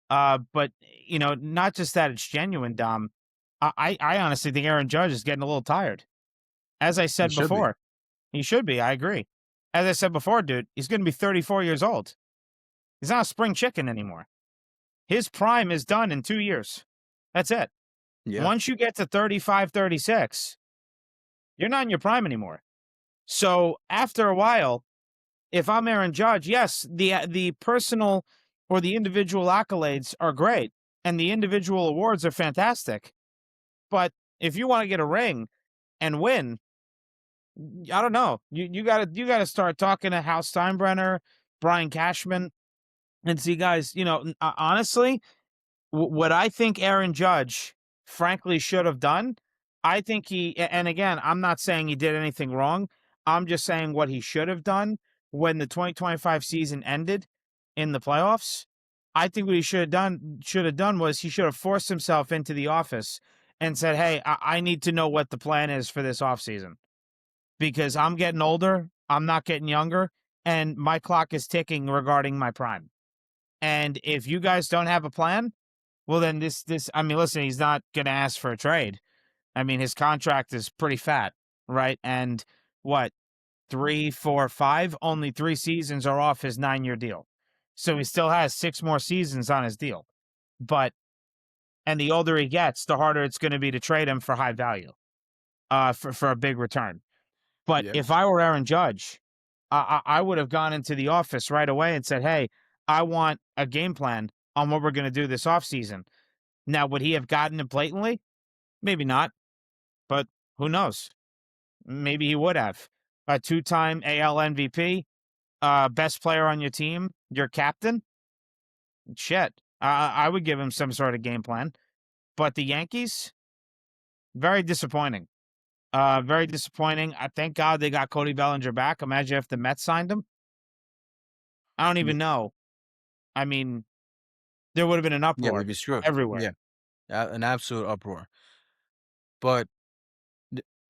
But not just that it's genuine, Dom. I honestly think Aaron Judge is getting a little tired. As I He said should be. before, he should be. I agree. As I said before, dude, he's going to be 34 years old. He's not a spring chicken anymore. His prime is done in 2 years. That's it. Yeah, Once you get to 35, 36, you're not in your prime anymore. So after a while, if I'm Aaron Judge, yes, the personal or the individual accolades are great, and the individual awards are fantastic. But if you want to get a ring and win, I don't know. You gotta start talking to Hal Steinbrenner, Brian Cashman, and see, guys. Honestly, what I think Aaron Judge, frankly, should have done. I think and again, I'm not saying he did anything wrong. I'm just saying what he should have done when the 2025 season ended in the playoffs. I think what he should have done was he should have forced himself into the office and said, "Hey, I need to know what the plan is for this offseason, because I'm getting older, I'm not getting younger, and my clock is ticking regarding my prime. And if you guys don't have a plan, well, then I mean, listen, he's not going to ask for a trade. I mean, his contract is pretty fat, right? And what, three, four, five, only 3 seasons are off his 9-year deal. So he still has 6 more seasons on his deal. But And the older he gets, the harder it's going to be to trade him for high value, for a big return. But Yeah. if I were Aaron Judge, I would have gone into the office right away and said, "Hey, I want a game plan on what we're going to do this offseason." Now, would he have gotten it blatantly? Maybe not, but who knows? Maybe he would have. A two-time AL MVP, best player on your team, your captain. Shit, I would give him some sort of game plan. But the Yankees, very disappointing. Very disappointing. I thank God they got Cody Bellinger back. Imagine if the Mets signed him. I don't Yeah, even know. I mean, there would have been an yeah, we'd uproar be screwed. everywhere. Yeah, an absolute uproar. But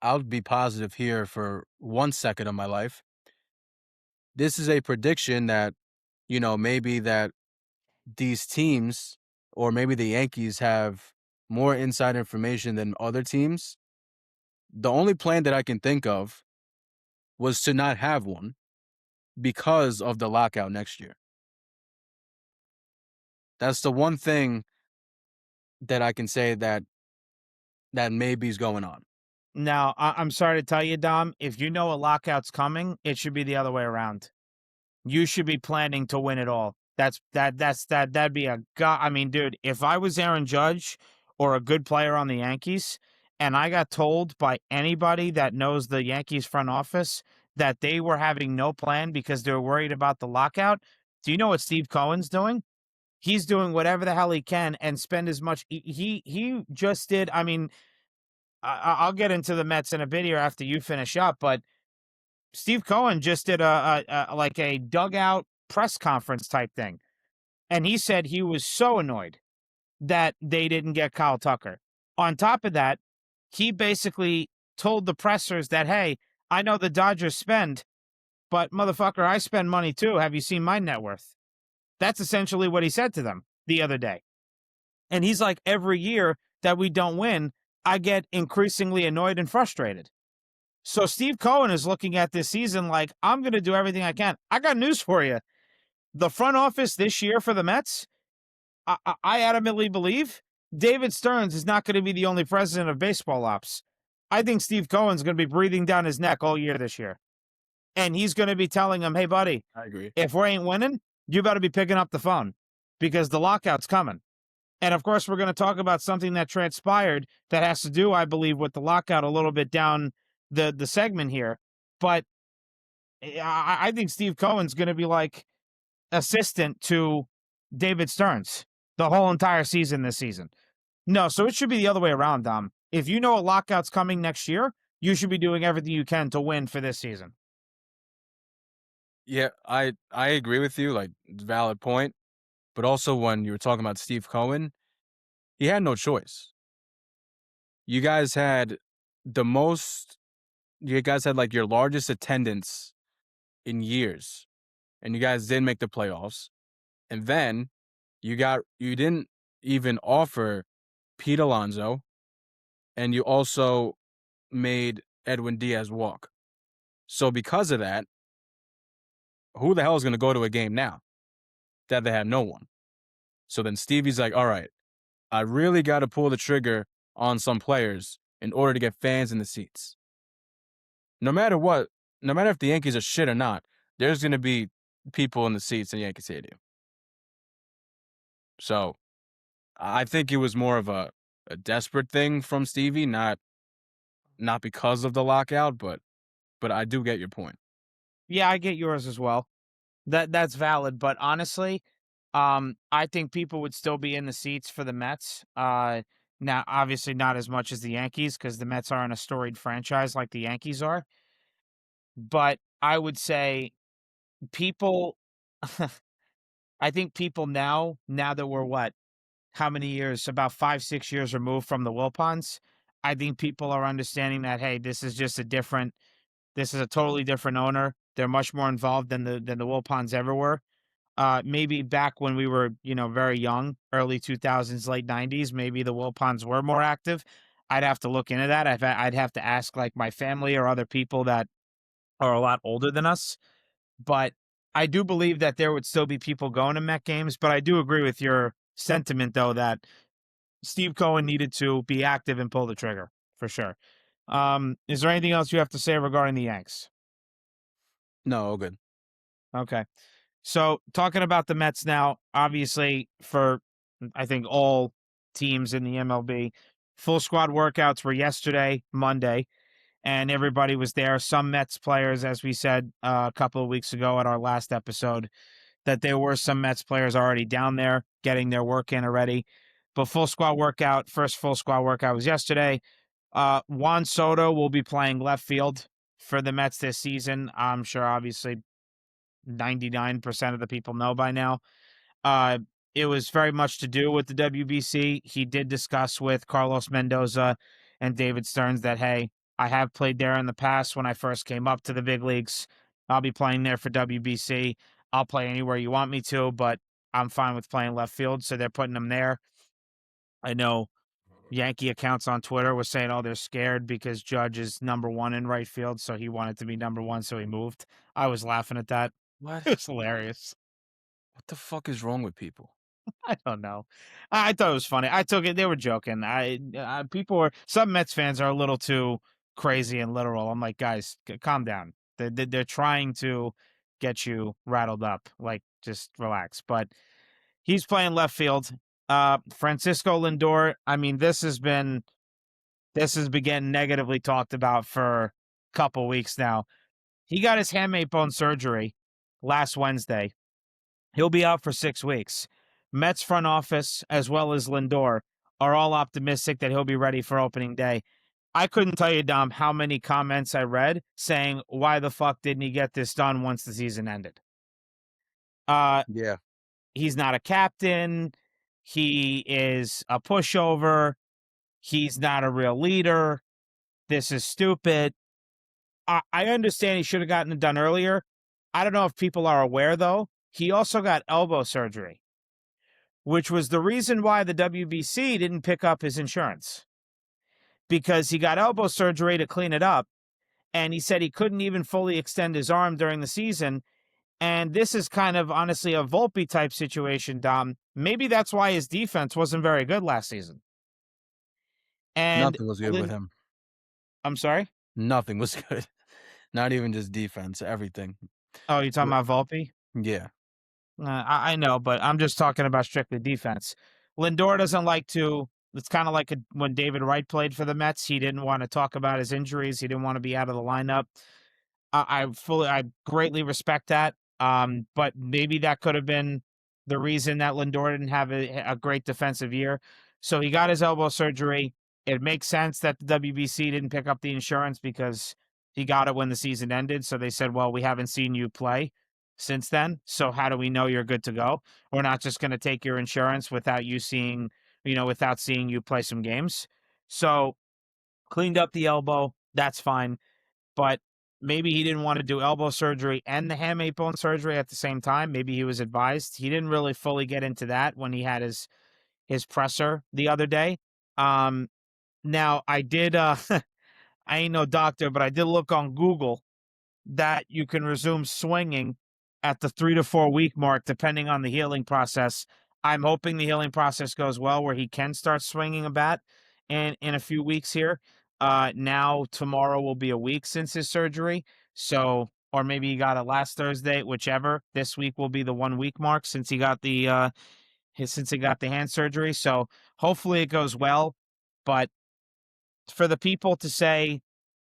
I'll be positive here for 1 second of my life. This is a prediction that, maybe that these teams or maybe the Yankees have more inside information than other teams. The only plan that I can think of was to not have one because of the lockout next year. That's the one thing that I can say that maybe is going on. Now, I'm sorry to tell you, Dom, if you know a lockout's coming, it should be the other way around. You should be planning to win it all. That'd be a god. I mean, dude, if I was Aaron Judge or a good player on the Yankees, and I got told by anybody that knows the Yankees front office that they were having no plan because they were worried about the lockout, do you know what Steve Cohen's doing? He's doing whatever the hell he can and spend as much. He just did. I mean, I'll get into the Mets in a bit here after you finish up, but Steve Cohen just did like a dugout press conference type thing, and he said he was so annoyed that they didn't get Kyle Tucker. On top of that, he basically told the pressers that, hey, I know the Dodgers spend, but motherfucker, I spend money too. Have you seen my net worth? That's essentially what he said to them the other day. And he's like, every year that we don't win, I get increasingly annoyed and frustrated. So Steve Cohen is looking at this season like, I'm going to do everything I can. I got news for you. The front office this year for the Mets, I adamantly believe David Stearns is not going to be the only president of baseball ops. I think Steve Cohen's going to be breathing down his neck all year this year. And he's going to be telling him, hey, buddy, I agree. if we ain't winning, you better be picking up the phone because the lockout's coming. And of course, we're going to talk about something that transpired that has to do, I believe, with the lockout a little bit down the segment here. But I think Steve Cohen's going to be like assistant to David Stearns the whole entire season this season. No, so it should be the other way around, Dom. If you know a lockout's coming next year, you should be doing everything you can to win for this season. Yeah, I agree with you. Like, valid point. But also, when you were talking about Steve Cohen, he had no choice. You guys had the most. You guys had like your largest attendance in years, and you guys didn't make the playoffs. And then you didn't even offer Pete Alonso, and you also made Edwin Diaz walk. So because of that, who the hell is going to go to a game now that they have no one? So then Stevie's like, all right, I really got to pull the trigger on some players in order to get fans in the seats. No matter what, no matter if the Yankees are shit or not, there's going to be people in the seats in Yankee Stadium. So I think it was more of a desperate thing from Stevie, not because of the lockout, but I do get your point. Yeah, I get yours as well. That's valid, but honestly, I think people would still be in the seats for the Mets. Now, obviously, not as much as the Yankees because the Mets aren't a storied franchise like the Yankees are. But I would say people, I think people now that we're what, how many years? About 5, 6 years removed from the Wilpons. I think people are understanding that hey, this is a totally different owner. They're much more involved than the Wilpons ever were. Maybe back when we were, very young, early 2000s, late 90s, maybe the Wilpons were more active. I'd have to look into that. I'd have to ask like my family or other people that are a lot older than us. But I do believe that there would still be people going to Met games. But I do agree with your sentiment, though, that Steve Cohen needed to be active and pull the trigger for sure. Is there anything else you have to say regarding the Yanks? No, all good. Okay. So talking about the Mets now, obviously for I think all teams in the MLB, full squad workouts were yesterday, Monday, and everybody was there. Some Mets players, as we said a couple of weeks ago at our last episode, that there were some Mets players already down there getting their work in already. But full squad workout, first full squad workout was yesterday. Juan Soto will be playing left field for the Mets this season. I'm sure, obviously, 99% of the people know by now. Uh, it was very much to do with the WBC. He did discuss with Carlos Mendoza and David Stearns that, hey, I have played there in the past when I first came up to the big leagues. I'll be playing there for WBC. I'll play anywhere you want me to, but I'm fine with playing left field. So they're putting him there. I know Yankee accounts on Twitter was saying, oh, they're scared because Judge is number one in right field. So he wanted to be number one. So he moved. I was laughing at that. What? It was hilarious. What the fuck is wrong with people? I don't know. I thought it was funny. I took it. They were joking. People were some Mets fans are a little too crazy and literal. I'm like, guys, calm down. They're trying to get you rattled up. Like, just relax. But he's playing left field. Francisco Lindor. I mean, this has been getting negatively talked about for a couple weeks now. He got his hamate bone surgery last Wednesday. He'll be out for 6 weeks. Mets front office, as well as Lindor, are all optimistic that he'll be ready for opening day. I couldn't tell you, Dom, how many comments I read saying, why the fuck didn't he get this done once the season ended? Uh, Yeah. he's not a captain. He is a pushover. He's not a real leader. This is stupid. I understand he should have gotten it done earlier. I don't know if people are aware, though. He also got elbow surgery, which was the reason why the WBC didn't pick up his insurance because he got elbow surgery to clean it up. And he said he couldn't even fully extend his arm during the season. And this is kind of honestly a Volpe type situation, Dom. Maybe that's why his defense wasn't very good last season. And Nothing was good with Lynn, him. I'm sorry. Nothing was good. Not even just defense, everything. Oh, you're talking But about Volpe? yeah. I know, but I'm just talking about strictly defense. Lindor doesn't like to. It's kind of like when David Wright played for the Mets. He didn't want to talk about his injuries. He didn't want to be out of the lineup. I greatly respect that. But maybe that could have been the reason that Lindor didn't have a great defensive year. So he got his elbow surgery. It makes sense that the WBC didn't pick up the insurance because he got it when the season ended. So they said, well, we haven't seen you play since then. So how do we know you're good to go? We're not just going to take your insurance without you seeing, without seeing you play some games. So cleaned up the elbow. That's fine. But maybe he didn't want to do elbow surgery and the hamate bone surgery at the same time. Maybe he was advised. He didn't really fully get into that when he had his presser the other day. Now I did I ain't no doctor, but I did look on Google that you can resume swinging at the 3 to 4 week mark, depending on the healing process. I'm hoping the healing process goes well where he can start swinging a bat in a few weeks here. Now, tomorrow will be a week since his surgery. So, or maybe he got it last Thursday, whichever. This week will be the 1 week mark since he got since he got the hand surgery. So hopefully it goes well. But for the people to say,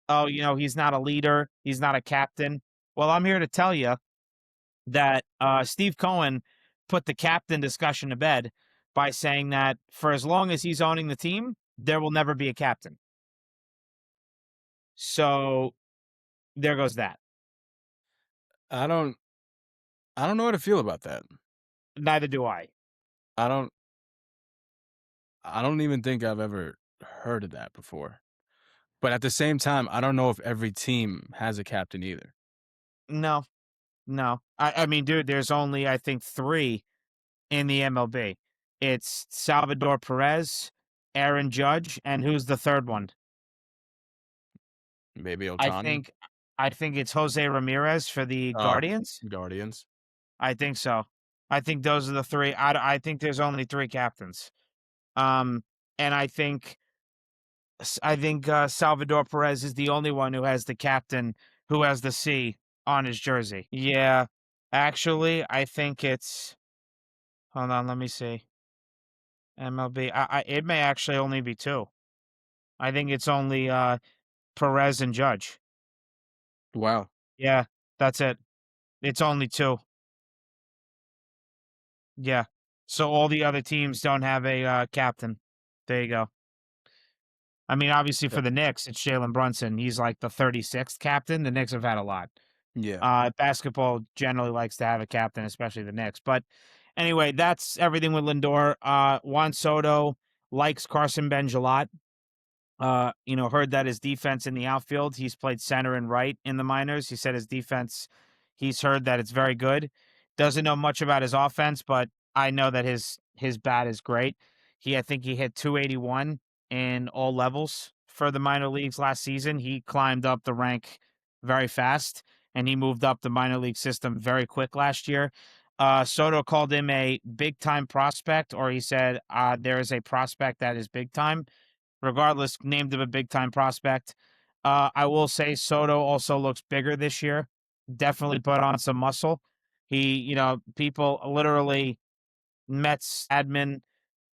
oh, he's not a leader, he's not a captain. Well, I'm here to tell you that Steve Cohen put the captain discussion to bed by saying that for as long as he's owning the team, there will never be a captain. So there goes that. I don't I don't know how to feel about that. Neither do I. I don't I don't even think I've ever heard of that before. But at the same time, I don't know if every team has a captain either. No, no. I mean, dude, there's only, I think, three in the MLB. It's Salvador Perez, Aaron Judge, and who's the third one? Maybe I Otani? think I think it's Jose Ramirez for the Uh, Guardians. Guardians. I think so. I think those are the three. I think there's only three captains. Um, and I think Salvador Perez is the only one who has the captain who has the C on his jersey. Yeah, actually, I think it's. Hold on, let me see. MLB. It may actually only be two. I think it's only Perez and Judge. Wow. Yeah, that's it. It's only two. Yeah. So all the other teams don't have a captain. There you go. I mean, obviously Yeah. for the Knicks, it's Jalen Brunson. He's like the 36th captain. The Knicks have had a lot. Yeah. Basketball generally likes to have a captain, especially the Knicks. But anyway, that's everything with Lindor. Juan Soto likes Carson Benge a lot. Heard that his defense in the outfield, he's played center and right in the minors. He said his defense, he's heard that it's very good. Doesn't know much about his offense, but I know that his bat is great. I think he hit 281 in all levels for the minor leagues last season. He climbed up the rank very fast, and he moved up the minor league system very quick last year. Soto called him a big time prospect, or he said there is a prospect that is big time. Regardless, named him a big time prospect. I will say Soto also looks bigger this year. Definitely put on some muscle. People literally, Mets admin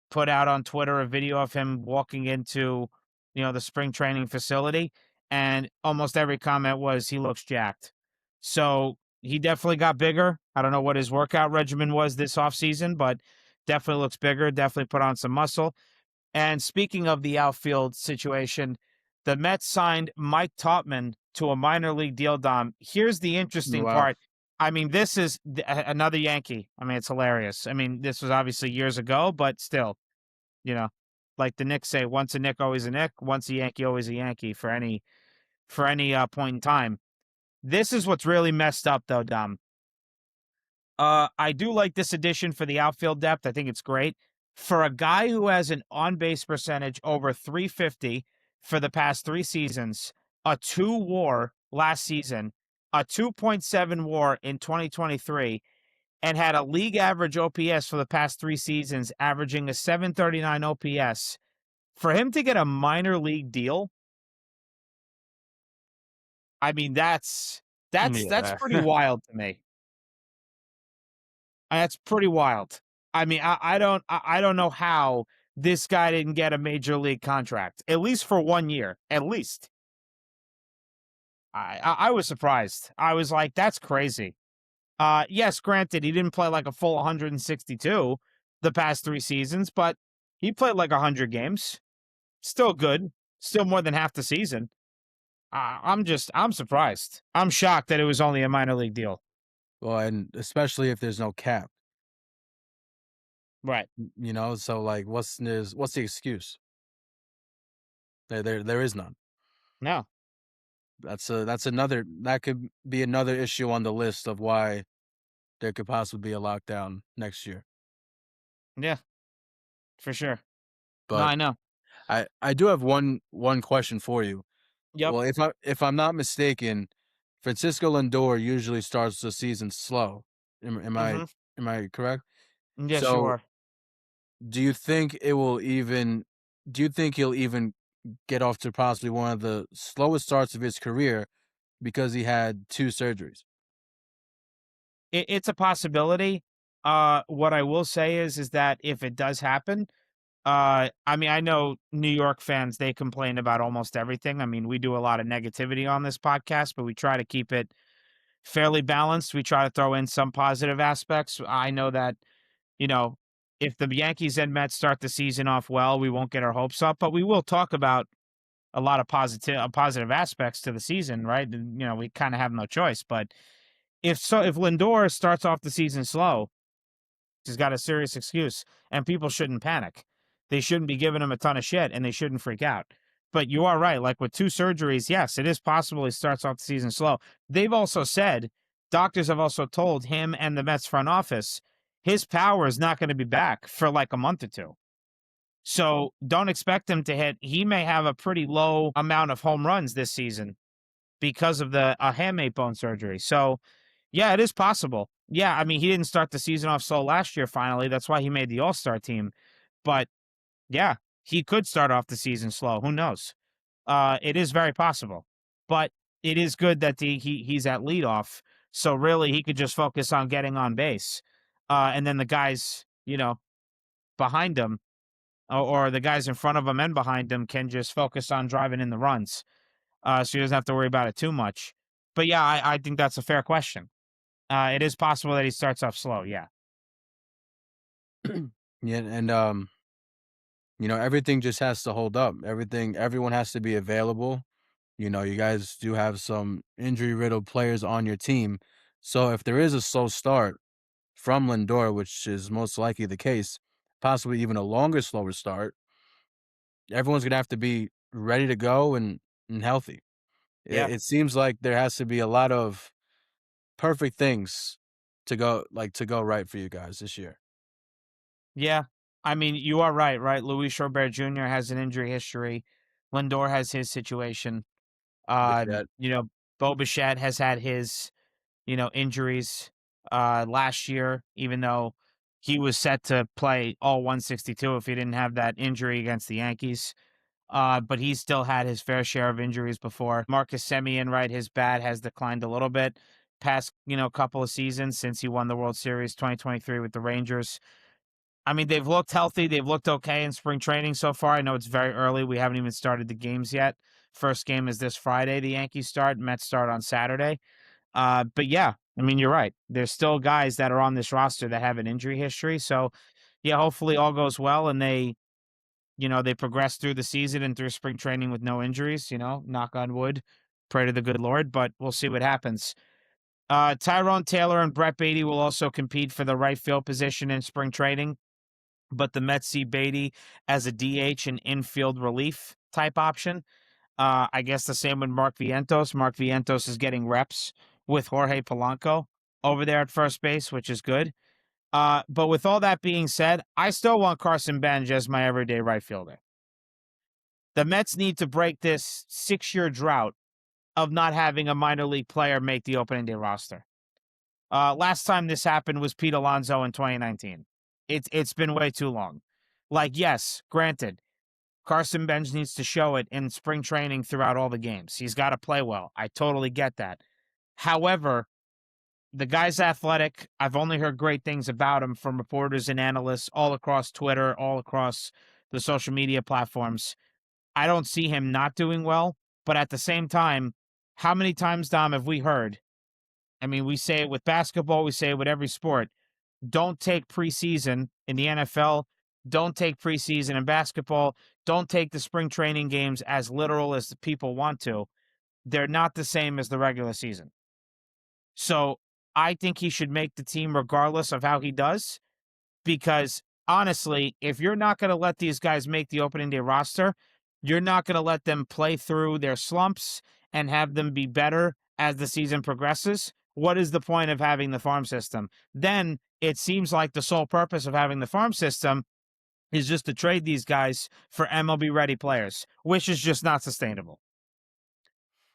put out on Twitter a video of him walking into, the spring training facility, and almost every comment was he looks jacked. So he definitely got bigger. I don't know what his workout regimen was this offseason, but definitely looks bigger, definitely put on some muscle. And speaking of the outfield situation, the Mets signed Mike Topman to a minor league deal, Dom. Here's the interesting Wow. part. I mean, this is another Yankee. I mean, it's hilarious. I mean, this was obviously years ago, but still, you know, like the Knicks say, once a Knick, always a Knick. Once a Yankee, always a Yankee for any point in time. This is what's really messed up, though, Dom. I do like this addition for the outfield depth. I think it's great. For a guy who has an on base percentage over 350 for the past 3 seasons, a 2 war last season, a 2.7 war in 2023, and had a league average OPS for the past 3 seasons, averaging a 739 OPS, for him to get a minor league deal, I mean, that's Yeah. pretty wild to me. That's pretty wild. I mean, I don't know how this guy didn't get a major league contract, at least for 1 year, at least. I was surprised. I was like, that's crazy. Yes, granted, he didn't play like a full 162 the past 3 seasons, but he played like 100 games. Still good. Still more than half the season. I'm surprised. I'm shocked that it was only a minor league deal. Well, and especially if there's no cap, Right. so like what's the excuse? There is none. No. That could be another issue on the list of why there could possibly be a lockdown next year. Yeah, for sure. No, But I know. I do have one question for you. Yep. Well, if I'm not mistaken, Francisco Lindor usually starts the season slow. Am I Mm-hmm. am I correct? Yes, you So, are. do you think he'll even get off to possibly one of the slowest starts of his career because he had 2 surgeries? It's a possibility. What I will say is that if it does happen, I mean, I know New York fans, they complain about almost everything. I mean, we do a lot of negativity on this podcast, but we try to keep it fairly balanced. We try to throw in some positive aspects. I know that, you know, if the Yankees and Mets start the season off well, we won't get our hopes up, but we will talk about a lot of positive aspects to the season, right? And, we kind of have no choice. But if Lindor starts off the season slow, he's got a serious excuse, and people shouldn't panic. They shouldn't be giving him a ton of shit, and they shouldn't freak out. But you are right. Like with 2 surgeries, yes, it is possible he starts off the season slow. They've also said, doctors have also told him and the Mets front office, his power is not going to be back for like a month or two. So don't expect him to hit. He may have a pretty low amount of home runs this season because of the hamate bone surgery. So yeah, it is possible. Yeah, I mean, he didn't start the season off slow last year. Finally, that's why he made the All Star team. But yeah, he could start off the season slow. Who knows? It is very possible, but it is good that he's at leadoff. So really, he could just focus on getting on base, and then the guys, behind him, or the guys in front of him and behind him, can just focus on driving in the runs. So he doesn't have to worry about it too much. But yeah, I think that's a fair question. It is possible that he starts off slow. Yeah, Yeah, and everything just has to hold up. Everyone has to be available. You guys do have some injury riddled players on your team. So if there is a slow start from Lindor, which is most likely the case, possibly even a longer, slower start, everyone's gonna have to be ready to go and healthy. yeah, It seems like there has to be a lot of perfect things to go right for you guys this year. yeah. I mean, you are right. Right, Luis Robert Jr. has an injury history. Lindor has his situation. Bichette, You know, Bo Bichette has had his, injuries last year, even though he was set to play all 162 if he didn't have that injury against the Yankees. But he's still had his fair share of injuries before. Marcus Semien, right, his bat has declined a little bit past, couple of seasons since he won the World Series 2023 with the Rangers. I mean, they've looked healthy. They've looked okay in spring training so far. I know it's very early. We haven't even started the games yet. First game is this Friday. The Yankees start. Mets start on Saturday. But yeah, I mean, you're right. There's still guys that are on this roster that have an injury history. So yeah, hopefully all goes well and they progress through the season and through spring training with no injuries. Knock on wood. Pray to the good Lord, but we'll see what happens. Tyrone Taylor and Brett Beatty will also compete for the right field position in spring training, but the Mets see Beatty as a DH and infield relief type option. I guess the same with Mark Vientos. Mark Vientos is getting reps with Jorge Polanco over there at first base, which is good. But with all that being said, I still want Carson Benge as my everyday right fielder. The Mets need to break this 6-year drought of not having a minor league player make the opening day roster. Last time this happened was Pete Alonso in 2019. It's been way too long. Like, yes, granted, Carson Benge needs to show it in spring training throughout all the games. He's got to play well. I totally get that. However, the guy's athletic. I've only heard great things about him from reporters and analysts all across Twitter, all across the social media platforms. I don't see him not doing well, but at the same time, how many times, Dom, have we heard? I mean, we say it with basketball, we say it with every sport. Don't take preseason in the NFL. Don't take preseason in basketball. Don't take the spring training games as literal as the people want to. They're not the same as the regular season. So I think he should make the team regardless of how he does, because honestly, if you're not going to let these guys make the opening day roster, you're not going to let them play through their slumps and have them be better as the season progresses. What is the point of having the farm system? Then it seems like the sole purpose of having the farm system is just to trade these guys for MLB ready players, which is just not sustainable.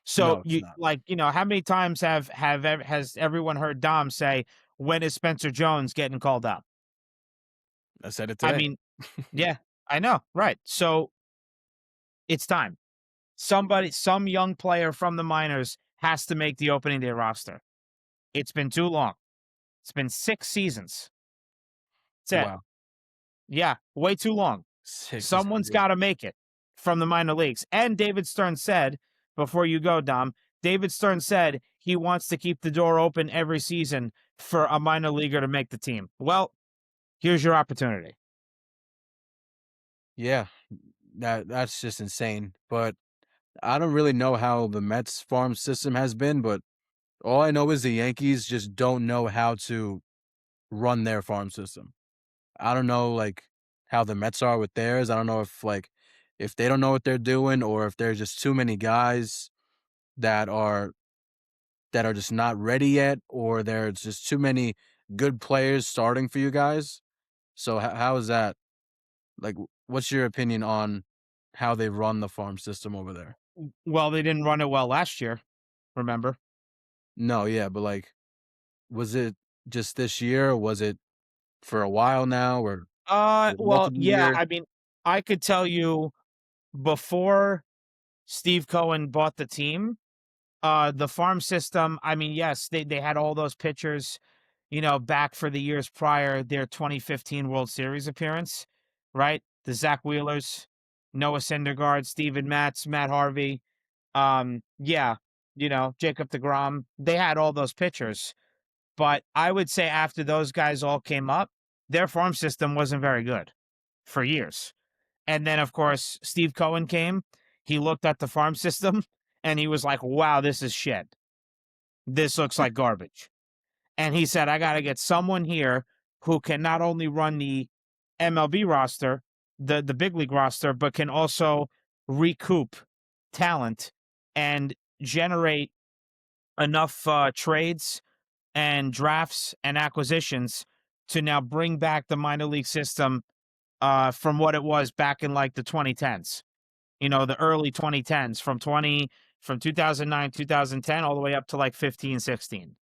So no, it's you not. like, how many times has everyone heard Dom say, when is Spencer Jones getting called up? I said it I today. mean, yeah, I know, right. So it's time. Some young player from the minors has to make the opening day roster. It's been too long. It's been 6 seasons. That's it. Wow, Yeah, way too long. 6 is Someone's crazy. gotta make it from the minor leagues. And David Stern said, before you go, Dom, David Stern said he wants to keep the door open every season for a minor leaguer to make the team. Well, here's your opportunity. Yeah, that's just insane, but I don't really know how the Mets farm system has been, but all I know is the Yankees just don't know how to run their farm system. I don't know, like, how the Mets are with theirs. I don't know if they don't know what they're doing or if there's just too many guys that are that are just not ready yet, or there's just too many good players starting for you guys. So how is that? Like, what's your opinion on how they run the farm system over there? Well, they didn't run it well last year, remember? No, yeah, but like, was it just this year, or was it for a while now, or Well, multiple yeah, years? I could tell you before Steve Cohen bought the team, the farm system, I mean, yes, they had all those pitchers, back for the years prior, their 2015 World Series appearance, right? The Zach Wheelers, Noah Syndergaard, Steven Matz, Matt Harvey. Yeah, Jacob DeGrom. They had all those pitchers. But I would say after those guys all came up, their farm system wasn't very good for years. And then, of course, Steve Cohen came. He looked at the farm system and he was like, wow, this is shit. This looks like garbage. And he said, I got to get someone here who can not only run the MLB roster, the big league roster, but can also recoup talent and generate enough trades and drafts and acquisitions to now bring back the minor league system from what it was back in like the 2010s, the early 2010s from 2009, 2010, all the way up to like 15, 16.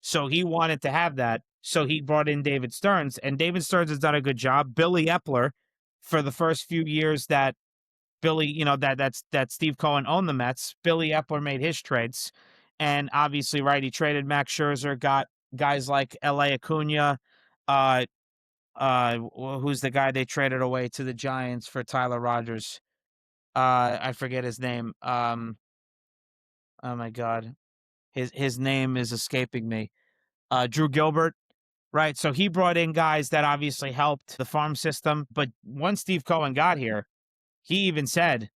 So he wanted to have that. So he brought in David Stearns, and David Stearns has done a good job. Billy Epler, for the first few years that that Steve Cohen owned the Mets, Billy Epler made his trades. And obviously, right, he traded Max Scherzer, got guys like L.A. Acuna, who's the guy they traded away to the Giants for Tyler Rogers? I forget his name. Oh my God, his name is escaping me. Drew Gilbert, right? So he brought in guys that obviously helped the farm system. But once Steve Cohen got here, he even said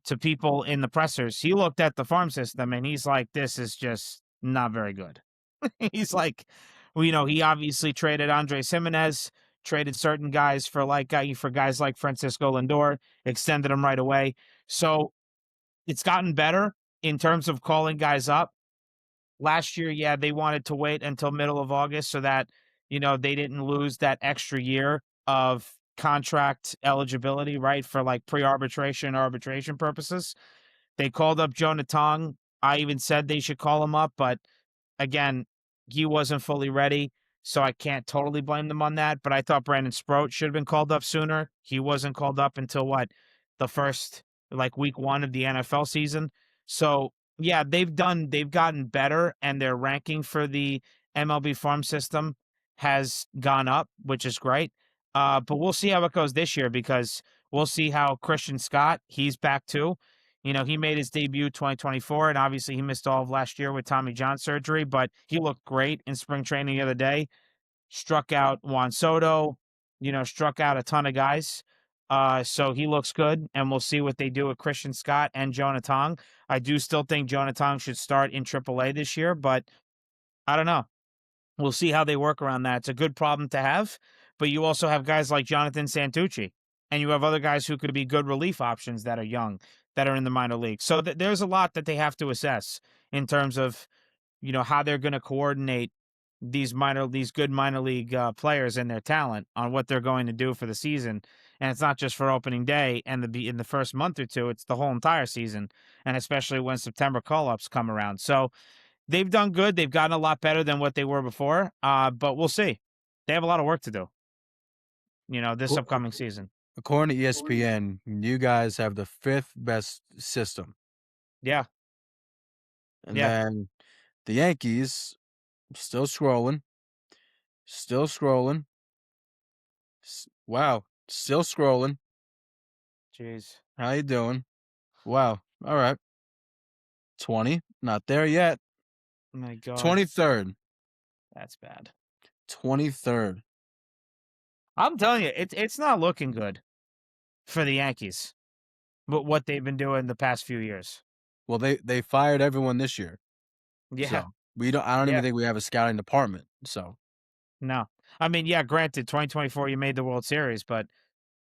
to people in the pressers, he looked at the farm system and he's like, this is just not very good. He's like, well, he obviously traded Andres Jimenez, traded certain guys for guys like Francisco Lindor, extended them right away. So it's gotten better in terms of calling guys up. Last year, yeah, they wanted to wait until middle of August so that, they didn't lose that extra year of contract eligibility, right, for like pre-arbitration, arbitration purposes. They called up Jonah Tong. I even said they should call him up, but again, he wasn't fully ready, so I can't totally blame them on that. But I thought Brandon Sproat should have been called up sooner. He wasn't called up until what? The first, like, week 1 of the NFL season. So yeah, they've gotten better, and their ranking for the MLB farm system has gone up, which is great. But we'll see how it goes this year, because we'll see how Christian Scott, he's back too. He made his debut 2024, and obviously he missed all of last year with Tommy John surgery, but he looked great in spring training the other day. Struck out Juan Soto, struck out a ton of guys. So he looks good, and we'll see what they do with Christian Scott and Jonah Tong. I do still think Jonah Tong should start in AAA this year, but I don't know. We'll see how they work around that. It's a good problem to have, but you also have guys like Jonathan Santucci, and you have other guys who could be good relief options that are young, that are in the minor league. So there's a lot that they have to assess in terms of, how they're going to coordinate these good minor league players and their talent on what they're going to do for the season. And it's not just for opening day and in the first month or two, it's the whole entire season. And especially when September call-ups come around. So they've done good. They've gotten a lot better than what they were before. But we'll see. They have a lot of work to do, this Co- upcoming season. According to ESPN, you guys have the 5th best system. Yeah. And Yeah. then the Yankees, still scrolling, still scrolling. Wow, still scrolling. Jeez. How you doing? Wow. All right. 20. Not there yet. My God. 23rd. That's bad. 23rd. I'm telling you, it's not looking good for the Yankees. But what they've been doing the past few years. Well, they fired everyone this year. Yeah. So, I don't Yeah. even think we have a scouting department. So, No. I mean, yeah, granted, 2024 you made the World Series, but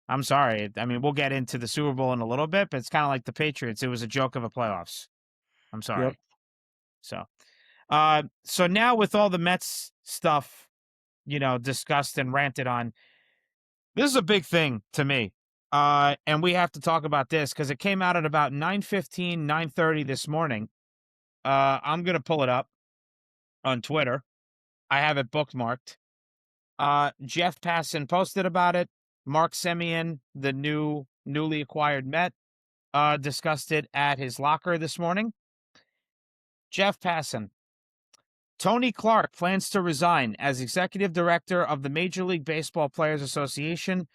I'm sorry. I mean, we'll get into the Super Bowl in a little bit, but it's kind of like the Patriots. It was a joke of a playoffs. I'm yep. sorry. So now with all the Mets stuff, discussed and ranted on, this is a big thing to me. And we have to talk about this because it came out at about 9:15, 9:30 this morning. I'm going to pull it up on Twitter. I have it bookmarked. Jeff Passan posted about it. Mark Semien, the newly acquired Met, discussed it at his locker this morning. Jeff Passan. Tony Clark plans to resign as executive director of the Major League Baseball Players Association.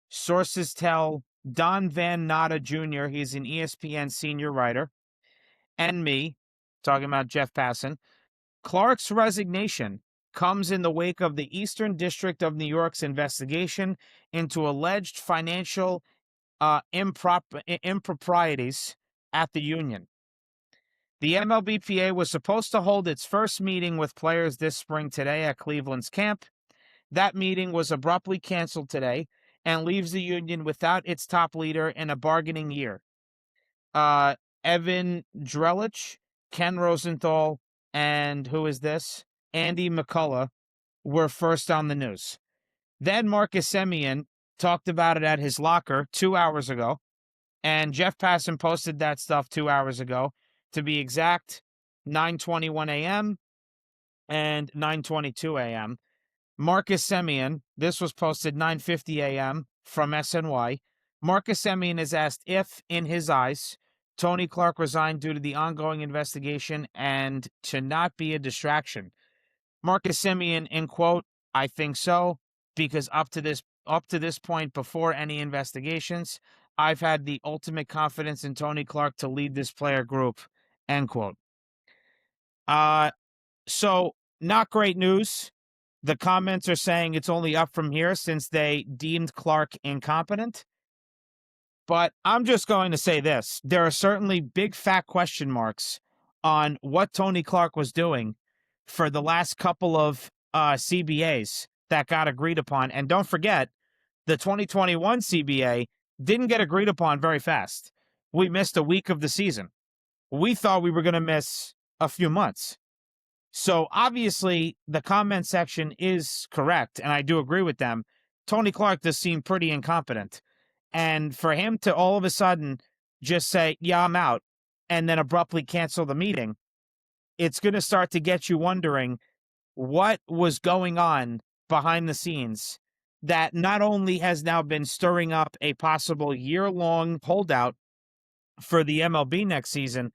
Sources tell Don Van Natta Jr., he's an ESPN senior writer, and me, talking about Jeff Passan. Clark's resignation comes in the wake of the Eastern District of New York's investigation into alleged financial improprieties at the union. The MLBPA was supposed to hold its first meeting with players this spring today at Cleveland's camp. That meeting was abruptly canceled today and leaves the union without its top leader in a bargaining year. Evan Drellich, Ken Rosenthal, and who is this? Andy McCullough were first on the news. Then Marcus Semien talked about it at his locker 2 hours ago, and Jeff Passan posted that stuff 2 hours ago. To be exact, 9:21 a.m. and 9:22 a.m. Marcus Semien, this was posted 9:50 a.m. from SNY. Marcus Semien is asked if, in his eyes, Tony Clark resigned due to the ongoing investigation and to not be a distraction. Marcus Semien, in quote, "I think so, because up to this point, before any investigations, I've had the ultimate confidence in Tony Clark to lead this player group," end quote. So not great news. The comments are saying it's only up from here since they deemed Clark incompetent. But I'm just going to say this. There are certainly big fat question marks on what Tony Clark was doing for the last couple of CBAs that got agreed upon. And don't forget, the 2021 CBA didn't get agreed upon very fast. We missed a week of the season. We thought we were going to miss a few months. So obviously, the comment section is correct, and I do agree with them. Tony Clark does seem pretty incompetent. And for him to all of a sudden just say, yeah, I'm out, and then abruptly cancel the meeting, it's going to start to get you wondering what was going on behind the scenes that not only has now been stirring up a possible year-long holdout for the MLB next season,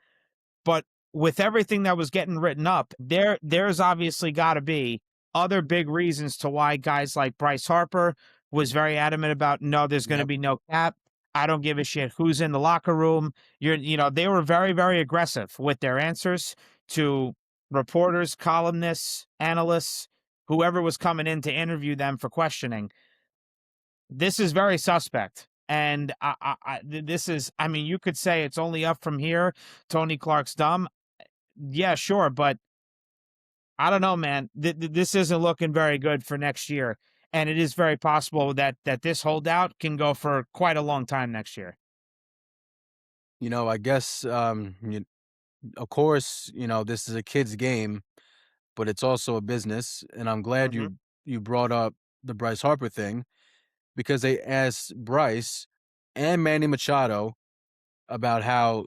but with everything that was getting written up, there's obviously got to be other big reasons to why guys like Bryce Harper was very adamant about, no, there's going to Yep. be no cap. I don't give a shit who's in the locker room. They were very, very aggressive with their answers to reporters, columnists, analysts, whoever was coming in to interview them for questioning. This is very suspect. And this is, I mean, you could say it's only up from here. Tony Clark's dumb. Yeah, sure. But I don't know, man. This isn't looking very good for next year. And it is very possible that this holdout can go for quite a long time next year. I guess, of course, this is a kid's game, but it's also a business. And I'm glad Hmm. you brought up the Bryce Harper thing because they asked Bryce and Manny Machado about how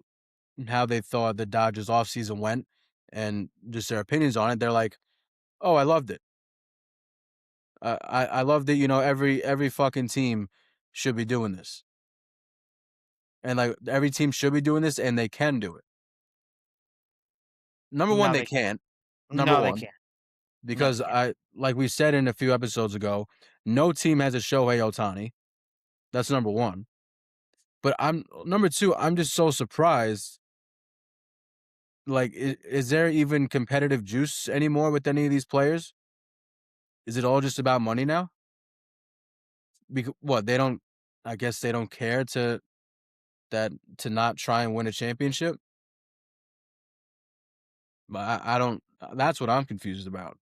they thought the Dodgers offseason went and just their opinions on it. They're like, "Oh, I loved it. I loved it. Every fucking team should be doing this, and like every team should be doing this, and they can do it. Number one, No, they they can't. can't. Number No, they one, can't. No, because they can't. like we said in a few episodes ago, no team has a Shohei Ohtani. That's number one. But I'm number two. I'm just so surprised. Like, is there even competitive juice anymore with any of these players? Is it all just about money now? Because what they don't, I guess they don't care to not try and win a championship. But I don't. That's what I'm confused about.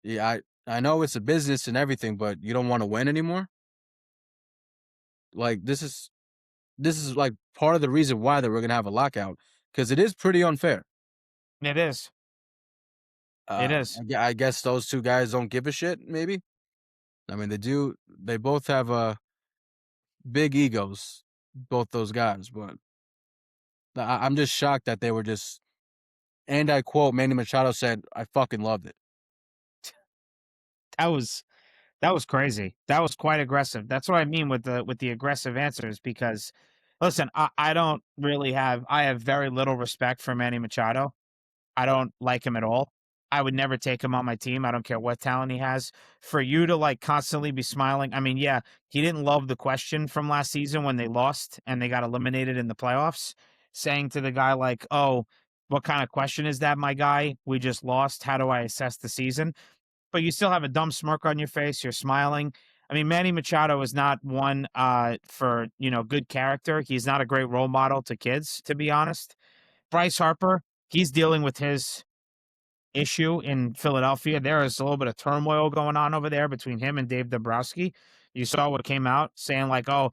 Yeah, I know it's a business and everything, but you don't want to win anymore. Like this is like part of the reason why that we're gonna have a lockout because it is pretty unfair. It is. It is. I guess those two guys don't give a shit. Maybe I mean they do. They both have big egos, both those guys. But I'm just shocked that they were just. And I quote Manny Machado said, "I fucking loved it." That was That was crazy. That was quite aggressive. That's what I mean with the aggressive answers because listen, I don't really have I have very little respect for Manny Machado. I don't like him at all. I would never take him on my team. I don't care what talent he has. For you to like constantly be smiling, I mean, yeah, he didn't love the question from last season when they lost and they got eliminated in the playoffs, saying to the guy like, "Oh, what kind of question is that, my guy? We just lost. How do I assess the season?" But you still have a dumb smirk on your face. You're smiling. I mean, Manny Machado is not one for good character. He's not a great role model to kids, to be honest. Bryce Harper, he's dealing with his issue in Philadelphia. There is a little bit of turmoil going on over there between him and Dave Dombrowski. You saw what came out saying like, "Oh,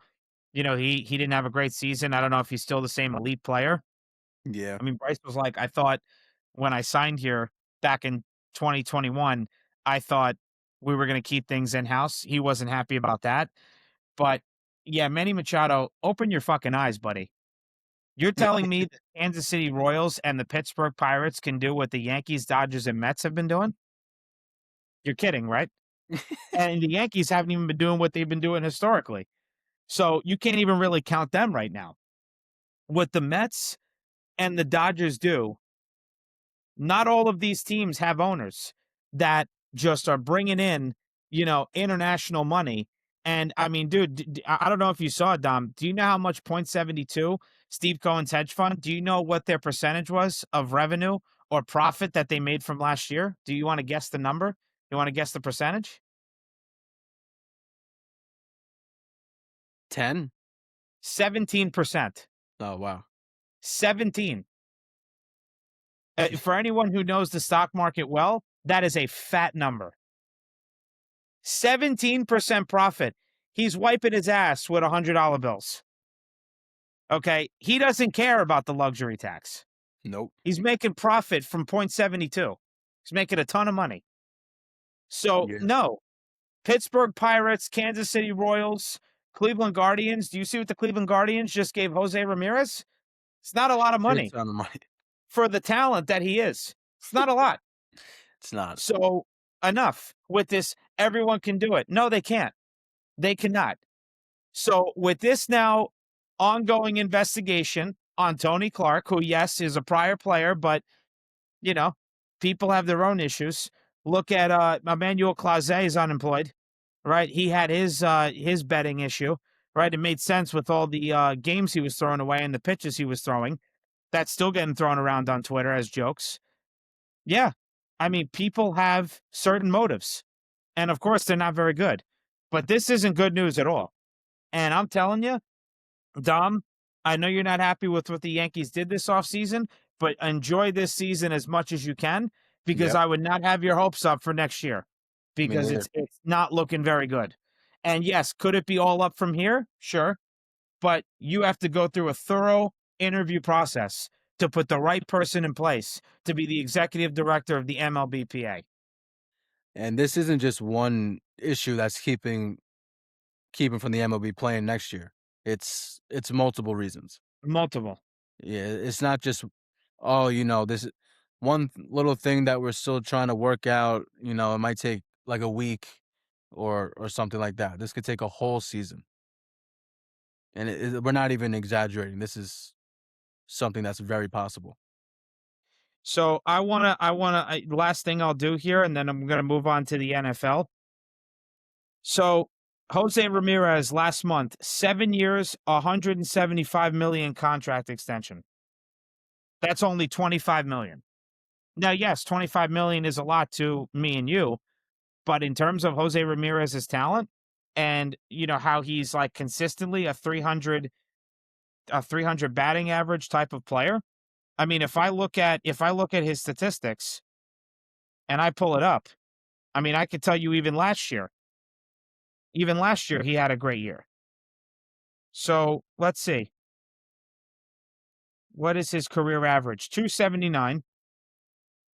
he didn't have a great season. I don't know if he's still the same elite player." Yeah. I mean, Bryce was like, "I thought when I signed here back in 2021, I thought we were going to keep things in house." He wasn't happy about that. But yeah, Manny Machado, open your fucking eyes, buddy. You're telling me the Kansas City Royals and the Pittsburgh Pirates can do what the Yankees, Dodgers, and Mets have been doing? You're kidding, right? And the Yankees haven't even been doing what they've been doing historically. So you can't even really count them right now. What the Mets and the Dodgers do, not all of these teams have owners that just are bringing in, international money. And I mean, dude, I don't know if you saw it, Dom. Do you know how much Point 72, Steve Cohen's hedge fund, do you know what their percentage was of revenue or profit that they made from last year? Do you want to guess the number? You want to guess the percentage? 10? 17%. Oh, wow. 17. For anyone who knows the stock market well, that is a fat number. 17% profit. He's wiping his ass with $100 bills. Okay. He doesn't care about the luxury tax. Nope. He's making profit from point 72. He's making a ton of money. So, Yeah. no. Pittsburgh Pirates, Kansas City Royals, Cleveland Guardians. Do you see what the Cleveland Guardians just gave Jose Ramirez? It's not a lot of Shit money ton of money. for the talent that he is. It's not a lot. It's not. So, enough with this. Everyone can do it. No, they can't. They cannot. So with this now ongoing investigation on Tony Clark, who, yes, is a prior player, but, you know, people have their own issues. Look at Emmanuel Clase is unemployed, right? He had his betting issue, right? It made sense with all the games he was throwing away and the pitches he was throwing. That's still getting thrown around on Twitter as jokes. Yeah. I mean, people have certain motives. And of course, they're not very good. But this isn't good news at all. And I'm telling you, Dom, I know you're not happy with what the Yankees did this offseason, but enjoy this season as much as you can because Yep. I would not have your hopes up for next year Me because neither. it's not looking very good. And yes, could it be all up from here? Sure. But you have to go through a thorough interview process to put the right person in place to be the executive director of the MLBPA. And this isn't just one issue that's keeping from the MLB playing next year. It's multiple reasons. Multiple. Yeah, it's not just, oh, this one little thing that we're still trying to work out, it might take like a week or something like that. This could take a whole season. And we're not even exaggerating. This is something that's very possible. So last thing I'll do here, and then I'm going to move on to the NFL. So Jose Ramirez last month, 7 years, 175 million contract extension. That's only 25 million. Now, yes, 25 million is a lot to me and you, but in terms of Jose Ramirez's talent and how he's like consistently a 300 batting average type of player. I mean, if I look at his statistics and I pull it up, I mean, I could tell you even last year he had a great year. So let's see. What is his career average? 279.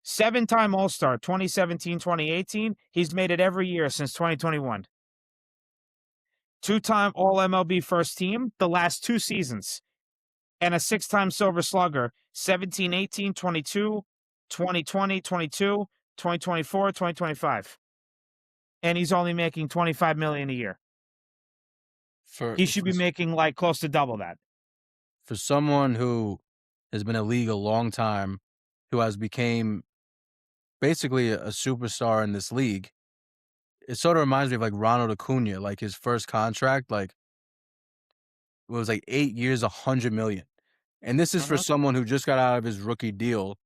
Seven-time All-Star, 2017, 2018. He's made it every year since 2021. Two-time All-MLB first team the last 2 seasons. And a 6-time Silver Slugger, 17, 18, 22, 2020, 22, 2024, 2025. and he's only making 25 million a year. For He should be making like close to double that. for someone who has been in a league a long time, who has became basically a superstar in this league, it sort of reminds me of like Ronald Acuna, like his first contract, like it was like 8 years, 100 million. And this is for Uh-huh. someone who just got out of his rookie deal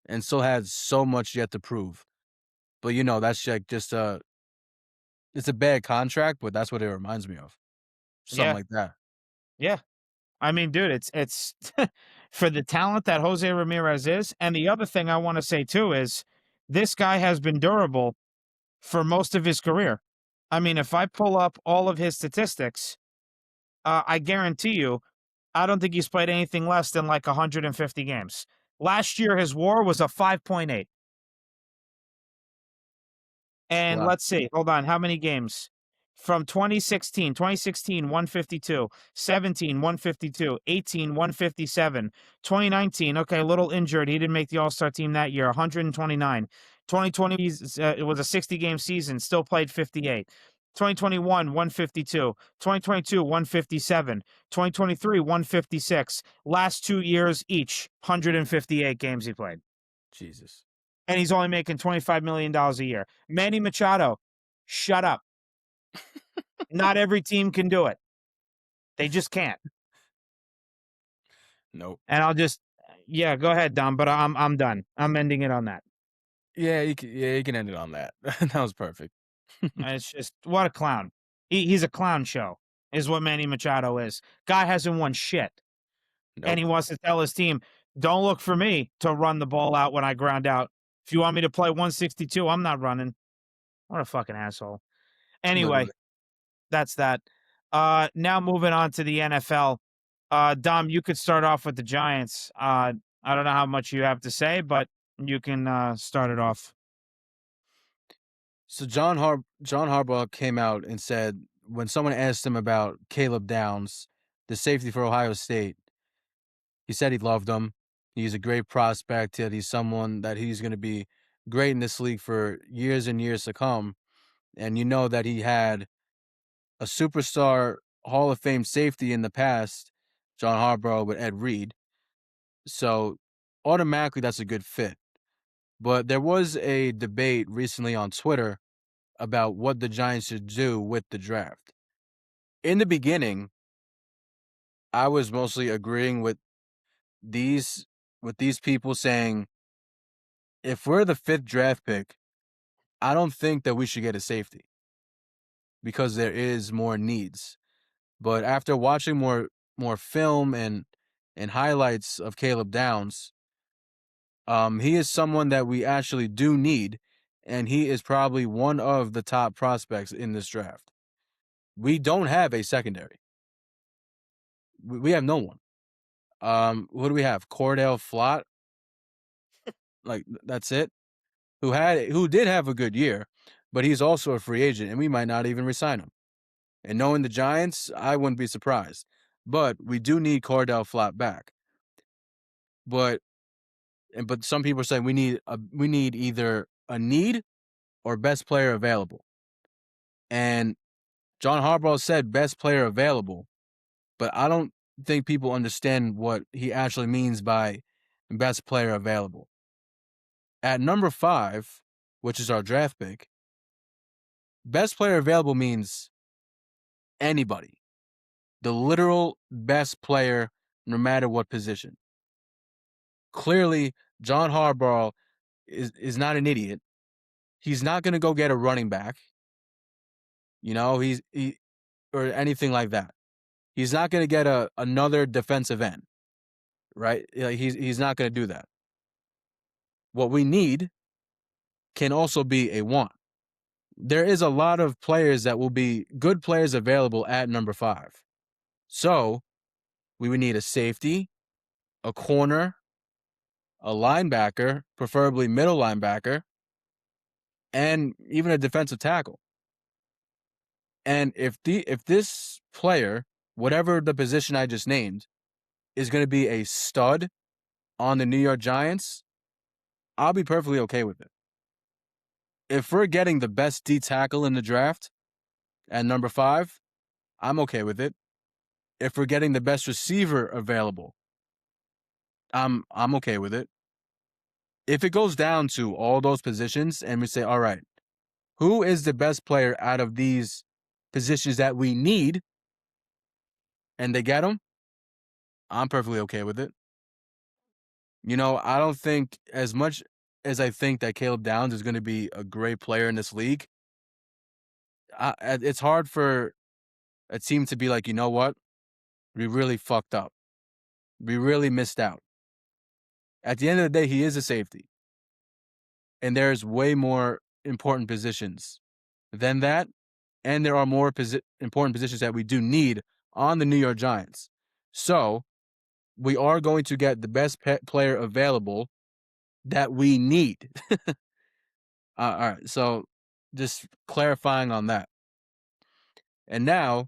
and still has so much yet to prove. But that's like just it's a bad contract, but that's what it reminds me of. Something Yeah. like that. Yeah. I mean, dude, it's for the talent that Jose Ramirez is. And the other thing I want to say too is this guy has been durable for most of his career. I mean, if I pull up all of his statistics, I guarantee you, I don't think he's played anything less than like 150 games. Last year, his WAR was a 5.8. And Wow. let's see, hold on, how many games? From 2016, 152, 17, 152, 18, 157, 2019, okay, a little injured. He didn't make the All-Star team that year, 129. 2020, it was a 60-game season, still played 58. 2021, 152. 2022, 157. 2023, 156. Last 2 years each, 158 games he played. Jesus. And he's only making $25 million a year. Manny Machado, shut up. Not every team can do it. They just can't. Nope. And I'll just yeah, go ahead, Dom, but I'm done. I'm ending it on that. You can end it on that. That was perfect. It's just what a clown. He's a clown show, is what Manny Machado is. Guy hasn't won shit. And he Nope. wants to tell his team, don't look for me to run the ball out when I ground out. If you want me to play 162, I'm not running. What a fucking asshole. Anyway, Literally. that's that. Now moving on to the NFL. Dom, you could start off with the Giants. I don't know how much you have to say, but you can start it off. So John Harbaugh came out and said when someone asked him about Caleb Downs, the safety for Ohio State, he said he loved him. He's a great prospect. That he's someone that he's going to be great in this league for years and years to come. And that he had a superstar Hall of Fame safety in the past, John Harbaugh with Ed Reed. So automatically that's a good fit. But there was a debate recently on Twitter about what the Giants should do with the draft. In the beginning, I was mostly agreeing these with these people saying if we're the 5th draft pick, I don't think that we should get a safety because there is more needs. But after watching more film and highlights of Caleb Downs, he is someone that we actually do need, and he is probably one of the top prospects in this draft. We don't have a secondary. We have no one. Who do we have? Cordell Flott, like that's it. Who did have a good year, but he's also a free agent, and we might not even resign him. And knowing the Giants, I wouldn't be surprised. But we do need Cordell Flott back. But some people are saying we need either a need or best player available. And John Harbaugh said best player available, but I don't think people understand what he actually means by best player available. At number 5, which is our draft pick, best player available means anybody. The literal best player, no matter what position. Clearly, John Harbaugh is not an idiot. He's not going to go get a running back. Or anything like that. He's not going to get another defensive end, right? He's not going to do that. What we need can also be a want. There is a lot of players that will be good players available at number 5. So we would need a safety, a corner, a linebacker, preferably middle linebacker, and even a defensive tackle. And if this player, whatever the position I just named, is going to be a stud on the New York Giants, I'll be perfectly okay with it. if we're getting the best D tackle in the draft at number 5, I'm okay with it. If we're getting the best receiver available, I'm okay with it. If it goes down to all those positions and we say, all right, who is the best player out of these positions that we need, and they get them, I'm perfectly okay with it. I don't think as much as I think that Caleb Downs is going to be a great player in this league. It's hard for a team to be like, you know what, we really fucked up. We really missed out. At the end of the day, he is a safety, and there's way more important positions than that, and there are more important positions that we do need on the New York Giants. So we are going to get the best player available that we need. All right, so just clarifying on that. And now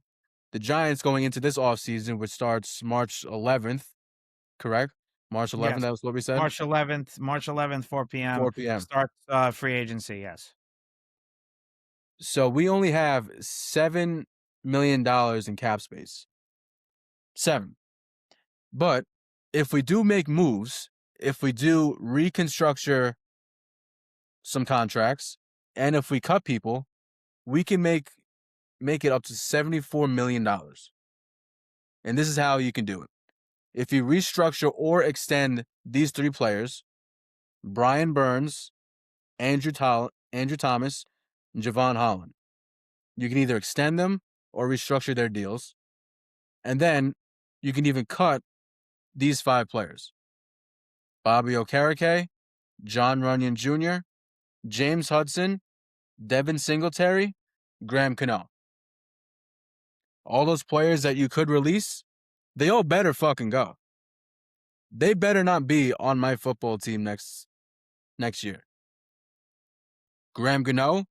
the Giants going into this offseason, which starts March 11th, correct? March 11th, Yes. that was what we said? March 11th, 4 PM 4 p.m. starts, free agency, yes. So we only have $7 million in cap space. 7. But if we do make moves, if we do reconstructure some contracts, and if we cut people, we can make it up to $74 million. And this is how you can do it. If you restructure or extend these 3 players, Brian Burns, Andrew Thomas, and Javon Holland, you can either extend them or restructure their deals. And then you can even cut these 5 players: Bobby Okereke, John Runyon Jr., James Hudson, Devin Singletary, Graham Cano. All those players that you could release, they all better fucking go. They better not be on my football team next year. Graham Gano,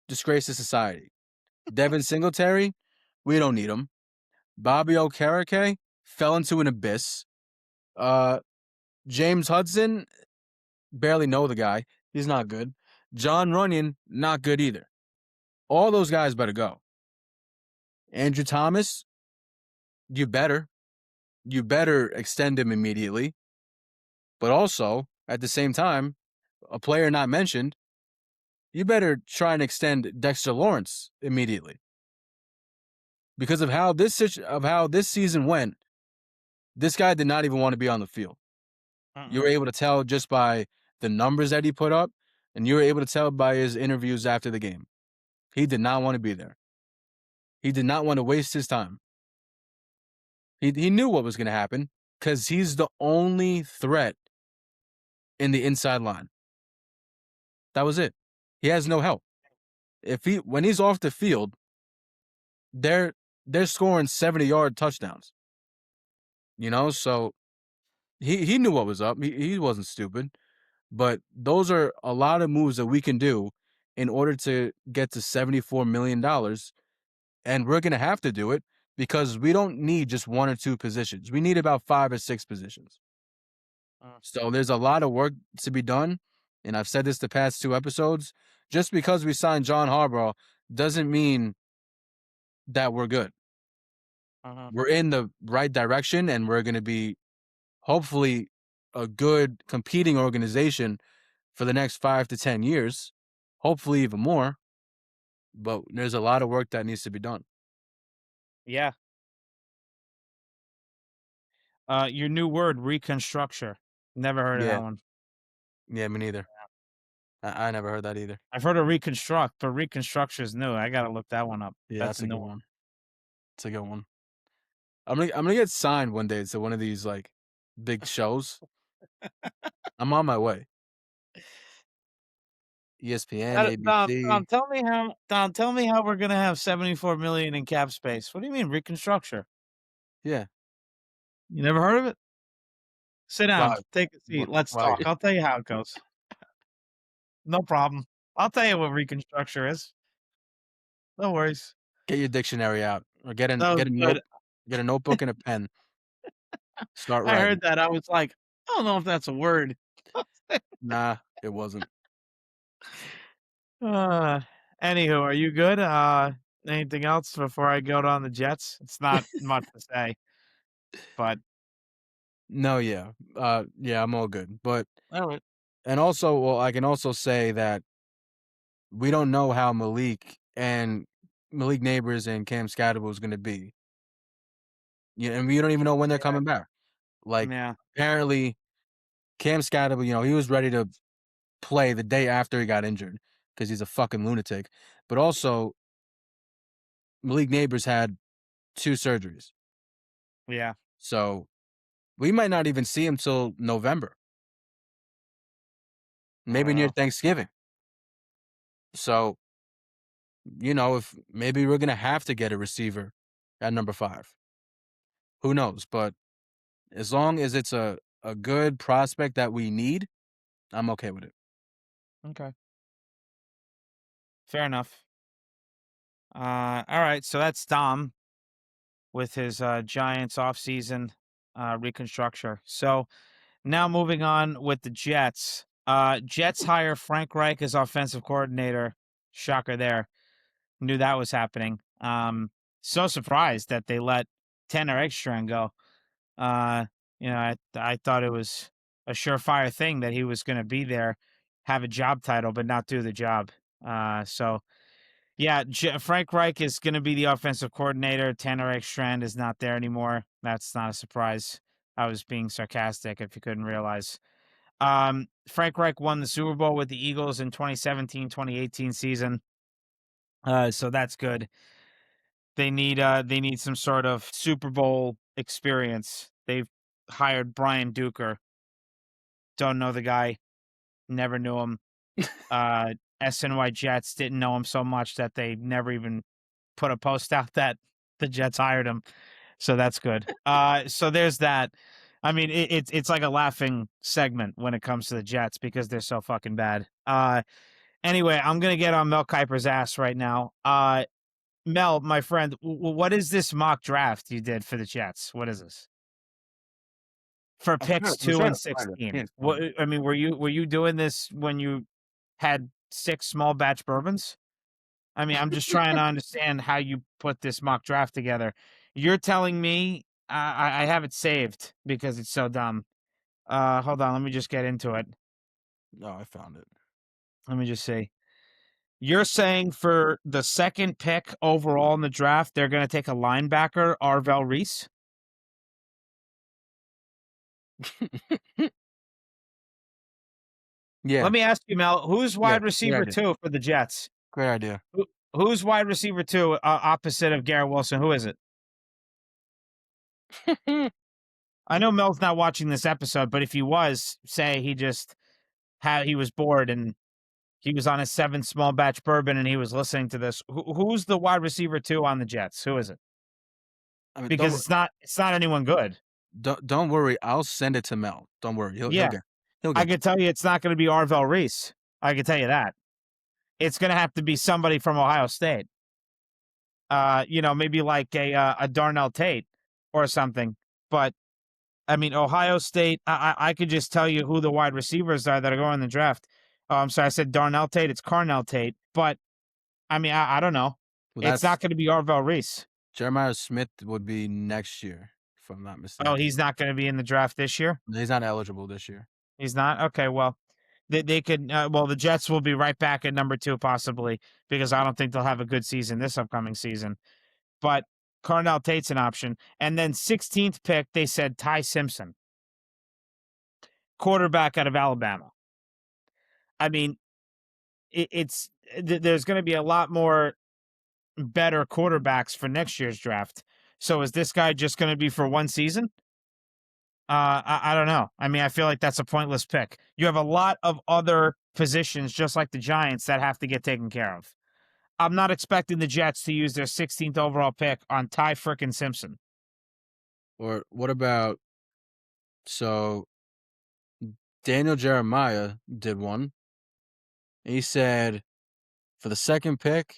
disgrace to society. Devin Singletary, we don't need him. Bobby Okereke fell into an abyss. James Hudson, barely know the guy. He's not good. John Runyon, not good either. All those guys better go. Andrew Thomas, you better extend him immediately. But also, at the same time, a player not mentioned, you better try and extend Dexter Lawrence immediately. Because of how this season went, this guy did not even want to be on the field. You were able to tell just by the numbers that he put up, and you were able to tell by his interviews after the game. He did not want to be there. He did not want to waste his time. He knew what was going to happen because he's the only threat in the inside line. That was it. He has no help. When he's off the field, they're scoring 70-yard touchdowns. So he knew what was up. He wasn't stupid. But those are a lot of moves that we can do in order to get to $74 million. And we're going to have to do it because we don't need just 1 or 2 positions. We need about 5 or 6 positions. So there's a lot of work to be done. And I've said this the past 2 episodes. Just because we signed John Harbaugh doesn't mean that we're good. We're in the right direction, and we're going to be hopefully a good competing organization for the next 5 to 10 years, hopefully even more. But there's a lot of work that needs to be done. Yeah. Your new word, reconstructure. Never heard of Yeah. that one. Yeah, me neither. I never heard that either. I've heard of reconstruct, but reconstruction is new. I gotta look that one up. Yeah, That's that's a a new good one. one. It's a good one. I'm gonna get signed one day to one of these like big shows. I'm on my way. ESPN, Don, ABC. tell me how we're gonna have 74 million in cap space. What do you mean reconstructure? Yeah. You never heard of it? Sit down, Why? take a seat, let's Why? talk. I'll tell you how it goes. No problem. I'll tell you what reconstructure is. No worries. Get your dictionary out or That was good. get a notebook and a pen. Start I writing. heard that. I was like, I don't know if that's a word. Nah, it wasn't. Uh, Anywho, are you good? Anything else before I go on the Jets? It's not much to say, but No, yeah. Yeah, I'm all good. But all right. and also, well, I can also say that we don't know how Malik Neighbors and Cam Scatterable is gonna be. Yeah, and we don't even know when they're Yeah, coming back. Like, yeah, apparently, Cam Scatterable, he was ready to play the day after he got injured because he's a fucking lunatic. But also, Malik Neighbors had 2 surgeries. yeah. So, we might not even see him till November, I maybe don't near know. Thanksgiving. So, if maybe we're gonna have to get a receiver at number 5. Who knows? But as long as it's a good prospect that we need, I'm okay with it. Okay, fair enough. All right. So that's Dom with his Giants offseason reconstruction. So now moving on with the Jets. Jets hire Frank Reich as offensive coordinator. Shocker there. Knew that was happening. So surprised that they let Tanner Eckstrand go. Uh, I thought it was a surefire thing that he was going to be there, have a job title, but not do the job. So yeah, Frank Reich is going to be the offensive coordinator. Tanner Eckstrand is not there anymore. That's not a surprise. I was being sarcastic if you couldn't realize. Frank Reich won the Super Bowl with the Eagles in 2017-2018 season. So that's good. They need some sort of Super Bowl experience. They've hired Brian Duker. Don't know the guy. Never knew him. SNY Jets didn't know him so much that they never even put a post out that the Jets hired him. So that's good. So there's that. I mean, it's like a laughing segment when it comes to the Jets because they're so fucking bad. Anyway, I'm gonna get on Mel Kiper's ass right now. Mel, my friend, what is this mock draft you did for the Jets? What is this for picks I'm 2 trying and to find it. 16? Can't find What it. I mean, were you doing this when you had 6 small batch bourbons? I mean, I'm just trying to understand how you put this mock draft together. You're telling me I have it saved because it's so dumb. Hold on, let me just get into it. No, I found it. Let me just see. You're saying for the second pick overall in the draft, they're going to take a linebacker, Arvel Reese? Let Yeah, me ask you, Mel, who's yeah, wide great receiver idea. 2 for the Jets? Great idea. Who's wide receiver 2 opposite of Garrett Wilson? Who is it? I know Mel's not watching this episode, but if he was, say he was bored and he was on his 7th small batch bourbon and he was listening to this. Who's the wide receiver 2 on the Jets? Who is it? I mean, Because it's not anyone good. don't worry. I'll send it to Mel. Don't worry. He'll Yeah, get he'll I get to can tell you it's not going to be Arvel Reese. I can tell you that. It's going to have to be somebody from Ohio State. Maybe like a Darnell Tate or something. But I mean, Ohio State. I could just tell you who the wide receivers are that are going in the draft. Oh, I'm sorry, I said Darnell Tate. It's Carnell Tate. But I mean, I don't know. Well, It's that's not going to be Arvel Reese. Jeremiah Smith would be next year, if I'm not Oh, mistaken. he's not going to be in the draft this year. He's not eligible this year. He's not. Okay, well, they could. Well, the Jets will be right back at number 2 possibly because I don't think they'll have a good season this upcoming season. But Carnell Tate's an option, and then 16th pick they said Ty Simpson, quarterback out of Alabama. I mean, there's going to be a lot more better quarterbacks for next year's draft. So is this guy just going to be for one season? I don't know. I mean, I feel like that's a pointless pick. You have a lot of other positions, just like the Giants, that have to get taken care of. I'm not expecting the Jets to use their 16th overall pick on Ty frickin' Simpson. Or what about so Daniel Jeremiah did one. He said for the second pick,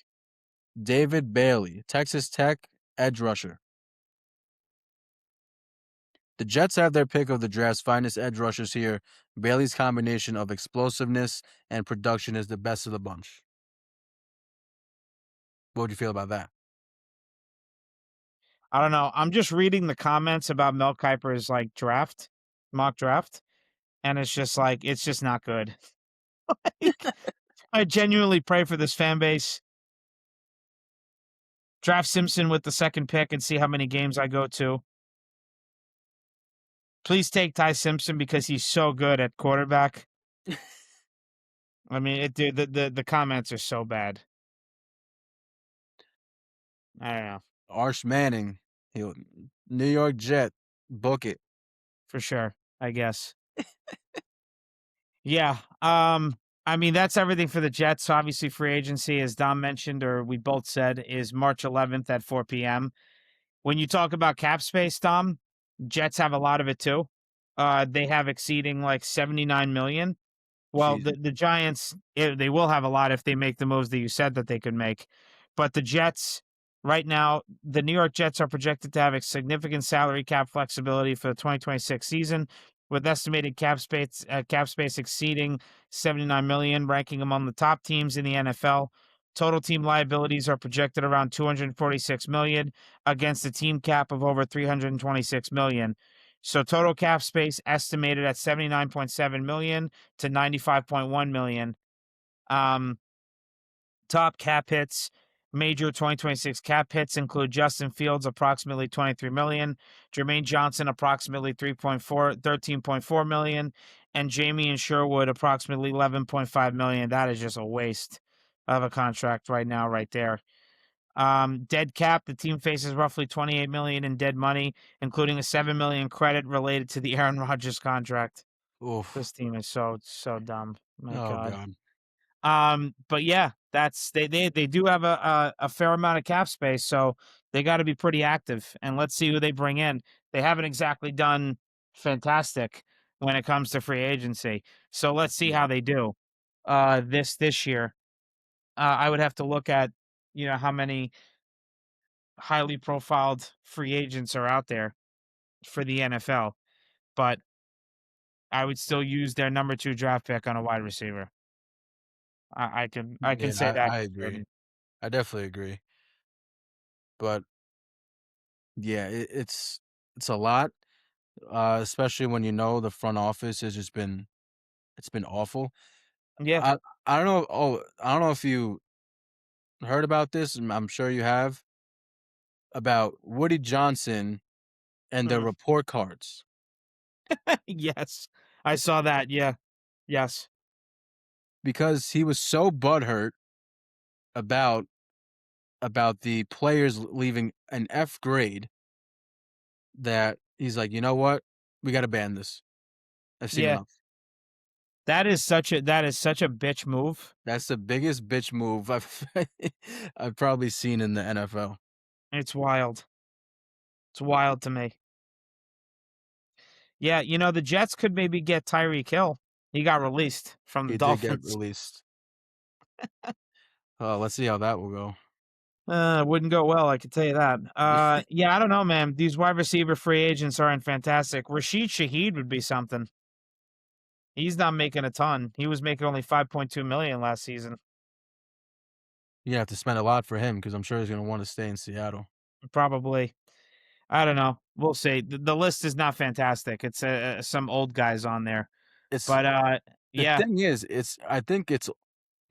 David Bailey, Texas Tech edge rusher. The Jets have their pick of the draft's finest edge rushers here. Bailey's combination of explosiveness and production is the best of the bunch. What would you feel about that? I don't know. I'm just reading the comments about Mel Kiper's like mock draft, and it's just not good. Like, I genuinely pray for this fan base. Draft Simpson with the second pick and see how many games I go to. Please take Ty Simpson because he's so good at quarterback. I mean, dude, the comments are so bad. I don't know Arch Manning, he'll New York Jet, book it. for sure. I guess. Yeah. I mean, that's everything for the Jets. Obviously, free agency, as Dom mentioned, or we both said, is March 11th at 4 p.m. When you talk about cap space, Dom, Jets have a lot of it too. They have exceeding like 79 million. Well, Jesus. the Giants, they will have a lot if they make the moves that you said that they could make. But the Jets, right now, the New York Jets are projected to have a significant salary cap flexibility for the 2026 season, with estimated cap space exceeding 79 million, ranking among the top teams in the NFL. Total team liabilities are projected around 246 million against a team cap of over 326 million. So total cap space estimated at 79.7 million to 95.1 million. Um, Top cap hits, major 2026 cap hits include Justin Fields, approximately 23 million, Jermaine Johnson, approximately 13.4 million, and Jamie and Sherwood, approximately 11.5 million. That is just a waste of a contract right now, right there. Dead cap, the team faces roughly 28 million in dead money, including a 7 million credit related to the Aaron Rodgers contract. Oof. This team is so dumb. My Oh God. god. But yeah, that's they do have a fair amount of cap space, so they got to be pretty active. And let's see who they bring in. They haven't exactly done fantastic when it comes to free agency, so let's see Yeah. how they do. This year, I would have to look at how many highly profiled free agents are out there for the NFL, but I would still use their number 2 draft pick on a wide receiver. I can Yeah, say that I for agree. certain. I definitely agree. But yeah, it's a lot, especially when you know the front office has just been it's been awful. Yeah. I don't know. Oh, I don't know if you heard about this. I'm sure you have about Woody Johnson and the Mhm. report cards Yes. I saw that. Yeah. Yes. because he was so butthurt about the players leaving an F grade that he's like, you know what, we got to ban this. I've seen Yeah. enough. That is such a bitch move. That's the biggest bitch move I've probably seen in the NFL. It's wild. It's wild to me. Yeah, the Jets could maybe get Tyreek Hill. He got released from the He did get Dolphins. released. Let's see how that will go. Wouldn't go well, I can tell you that. Yeah, I don't know, man. These wide receiver free agents aren't fantastic. Rashid Shaheed would be something. He's not making a ton. He was making only 5.2 million last season. You have to spend a lot for him because I'm sure he's going to want to stay in Seattle. Probably. I don't know. We'll see. The list is not fantastic. It's some old guys on there. It's But the yeah, thing is, I think it's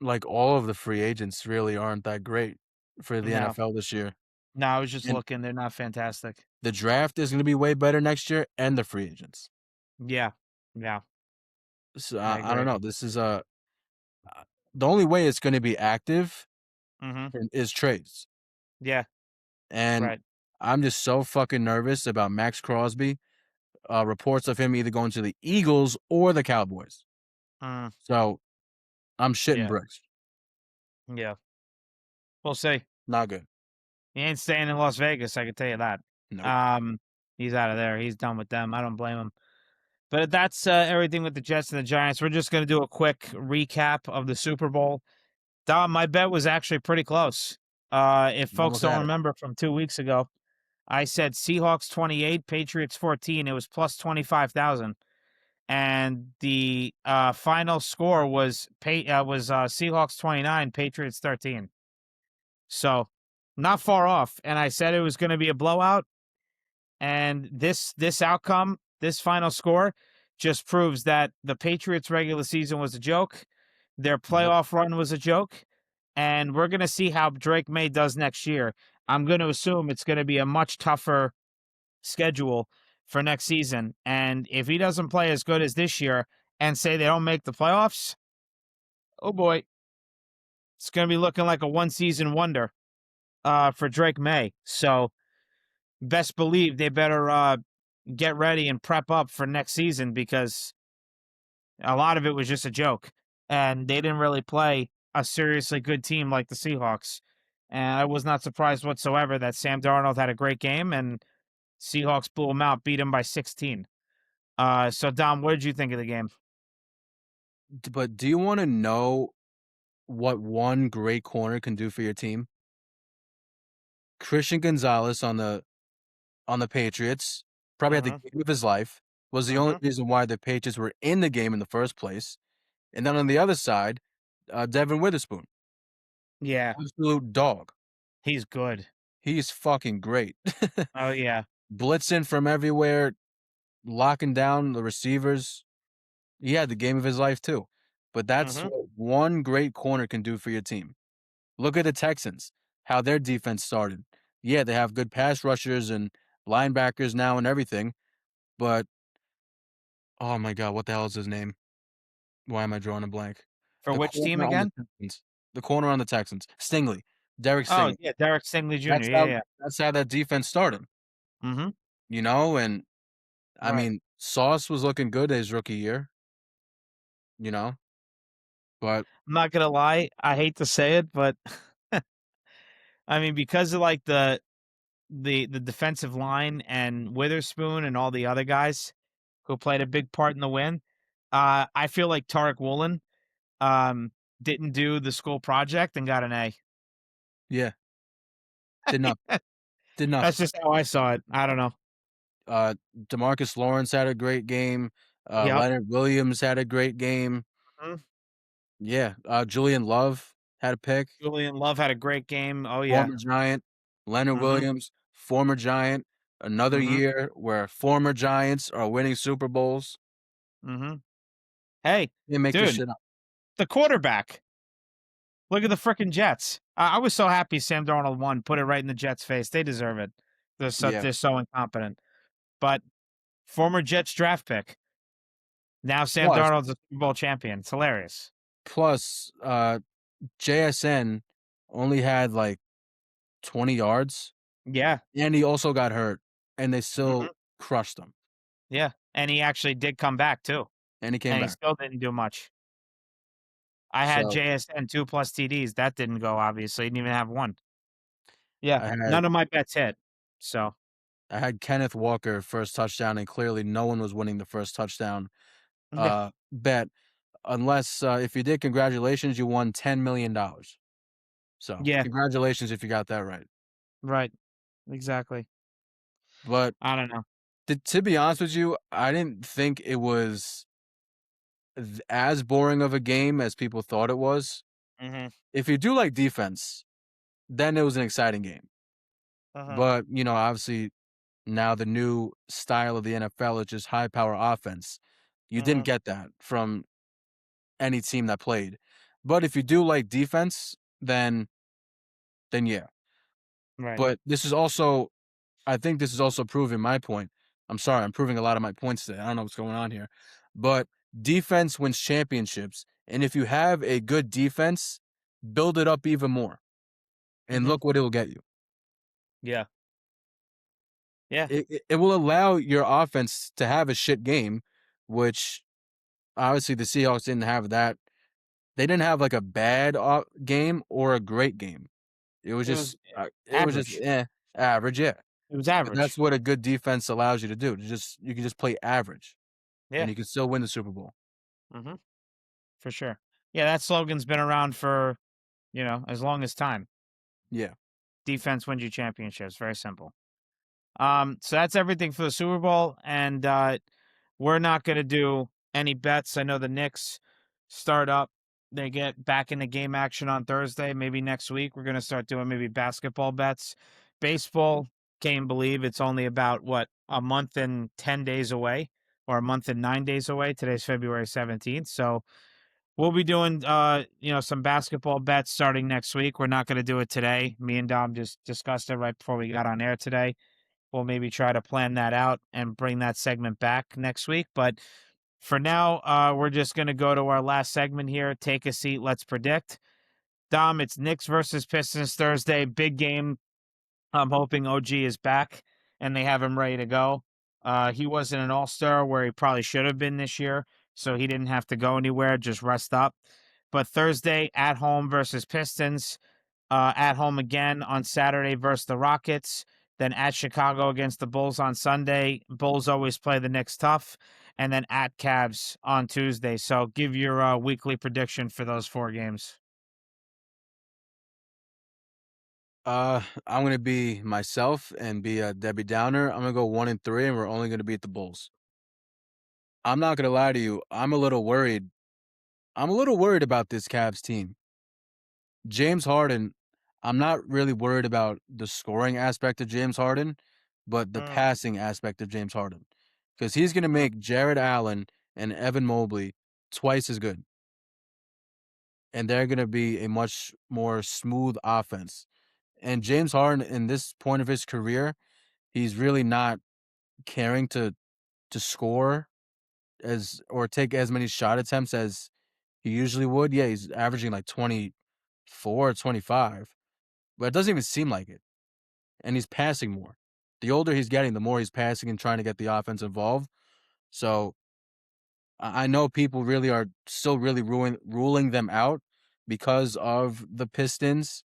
like all of the free agents really aren't that great for the no. NFL this year. No, I was just And looking. They're not fantastic. the draft is going to be way better next year and the free agents. Yeah. Yeah, So I I don't agree. know. This is the only way it's going to be active Mhm. is trades. Yeah, And right. I'm just so fucking nervous about Max Crosby. Reports of him either going to the Eagles or the Cowboys. Mm, So I'm shitting yeah, bricks. yeah. We'll see. Not good. He ain't staying in Las Vegas, I can tell you that. Nope. Um, he's out of there. He's done with them. I don't blame him. But that's everything with the Jets and the Giants. We're just gonna do a quick recap of the Super Bowl. Dom, my bet was actually pretty close. If You folks almost don't had it. remember from 2 weeks ago, I said Seahawks 28, Patriots 14. It was plus 25,000. And the final score was Seahawks 29, Patriots 13. So not far off, and I said it was going to be a blowout. And this outcome, this final score, just proves that the Patriots' regular season was a joke. Their Yep. playoff run was a joke, and we're going to see how Drake May does next year. I'm going to assume it's going to be a much tougher schedule for next season. And if he doesn't play as good as this year and say they don't make the playoffs, oh boy, it's going to be looking like a one season wonder for Drake May. So best believe they better get ready and prep up for next season because a lot of it was just a joke. And they didn't really play a seriously good team like the Seahawks. And I was not surprised whatsoever that Sam Darnold had a great game and Seahawks blew him out, beat him by 16. So Dom, what did you think of the game? But do you want to know what one great corner can do for your team? Christian Gonzalez on the Patriots probably had the Mm-hmm. game of his life. Was the only Mm-hmm. reason why the Patriots were in the game in the first place. And then on the other side, Devin Witherspoon, Yeah, absolute dog. he's good. He's fucking great. Oh yeah. Blitzing from everywhere, locking down the receivers. He had the game of his life too. But that's Mm-hmm. what one great corner can do for your team. Look at the Texans, how their defense started. Yeah, they have good pass rushers and linebackers now and everything, but oh my god, what the hell is his name? Why am I drawing a blank? For The which team corner on the again? Texans. The corner on the Texans. Stingley. Derek Oh Stingley. yeah, Derek Stingley Jr. Yeah, yeah. That's how that defense started, Mm-hmm. you know, and I Right. mean, Sauce was looking good his rookie year, you know, but I'm not gonna lie, I hate to say it, but I mean, because of like the defensive line and Witherspoon and all the other guys who played a big part in the win, I feel like Tarek Woolen um didn't do the school project and got an A. yeah, did not did That's nothing. just how I saw it. I don't know. Uh, DeMarcus Lawrence had a great game. Yep. Leonard Williams had a great game. Mhm. Yeah, Julian Love had a pick. Julian Love had a great game. Oh yeah. Former Giant. Leonard Mhm. Williams, former Giant. Another Mhm. year where former Giants are winning Super Bowls. Mhm. Hey, They make this dude, shit up. the quarterback. Look at the frickin' Jets. I was so happy Sam Darnold won. Put it right in the Jets' face. They deserve it. Yeah. They're so incompetent. But former Jets draft pick. Now Sam Plus, Darnold's a Super Bowl champion. It's hilarious. plus, JSN only had like 20 yards, Yeah. and he also got hurt, and they Mhm. still crushed him, Yeah. And he actually did come back too. and he came And he back. still didn't do much. I had So JSN 2 plus TDs. That didn't go, obviously. Didn't even have one. Yeah. I had None of my bets hit. So, I had Kenneth Walker first touchdown, and clearly no one was winning the first touchdown yeah. bet unless if you did, congratulations, you won $10 million. So Yeah. congratulations if you got that right. Right. Exactly. But I don't know. to be honest with you, I didn't think it was as boring of a game as people thought it was. Mhm. If you do like defense, then it was an exciting game. Mhm. But, you know, obviously now the new style of the NFL is just high power offense. You didn't Mhm. get that from any team that played. But if you do like defense, then yeah. Right. But this is also I think this is also proving my point. I'm sorry, I'm proving a lot of my points today. I don't know what's going on here. But defense wins championships. And if you have a good defense, build it up even more. And Mhm. look what it will get you. Yeah. Yeah. It will allow your offense to have a shit game, which obviously the Seahawks didn't have that. They didn't have like a bad game or a great game. It was It was just average. average, yeah. It was But that's average. what a good defense allows you to do. To just you can just play average and Yeah. you can still win the Super Bowl. Mhm. For sure. Yeah, that slogan's been around for, as long as time. Yeah. Defense wins you championships. Very simple. So that's everything for the Super Bowl, and we're not going to do any bets. I know the Knicks start up. they get back into game action on Thursday. Maybe next week we're gonna start doing maybe basketball bets. Baseball, can't believe it's only about what, a month and 10 days away, or a month and 9 days away. Today's February 17th, so we'll be doing some basketball bets starting next week. We're not gonna do it today. Me and Dom just discussed it right before we got on air today. We'll maybe try to plan that out and bring that segment back next week. But for now, we're just going to go to our last segment here. Take a seat. Let's predict. Dom, it's Knicks versus Pistons Thursday. Big game. I'm hoping OG is back and they have him ready to go. He wasn't an all-star where he probably should have been this year, so he didn't have to go anywhere, just rest up. But Thursday, at home versus Pistons, at home again on Saturday versus the Rockets, then at Chicago against the Bulls on Sunday. Bulls always play the Knicks tough, and then at Cavs on Tuesday. So give your weekly prediction for those 4 games. I'm gonna be myself and be a Debbie Downer. I'm gonna go 1-3, and we're only gonna beat the Bulls. I'm not gonna lie to you. I'm a little worried. I'm a little worried about this Cavs team. James Harden, I'm not really worried about the scoring aspect of James Harden, but the Mm, passing aspect of James Harden. Because he's gonna make Jared Allen and Evan Mobley twice as good. And they're gonna be a much more smooth offense. And James Harden, in this point of his career, he's really not caring to score as or take as many shot attempts as he usually would. Yeah, he's averaging like 24, 25, but it doesn't even seem like it. And he's passing more. The older he's getting, the more he's passing and trying to get the offense involved. So I know people really are still really ruling them out because of the Pistons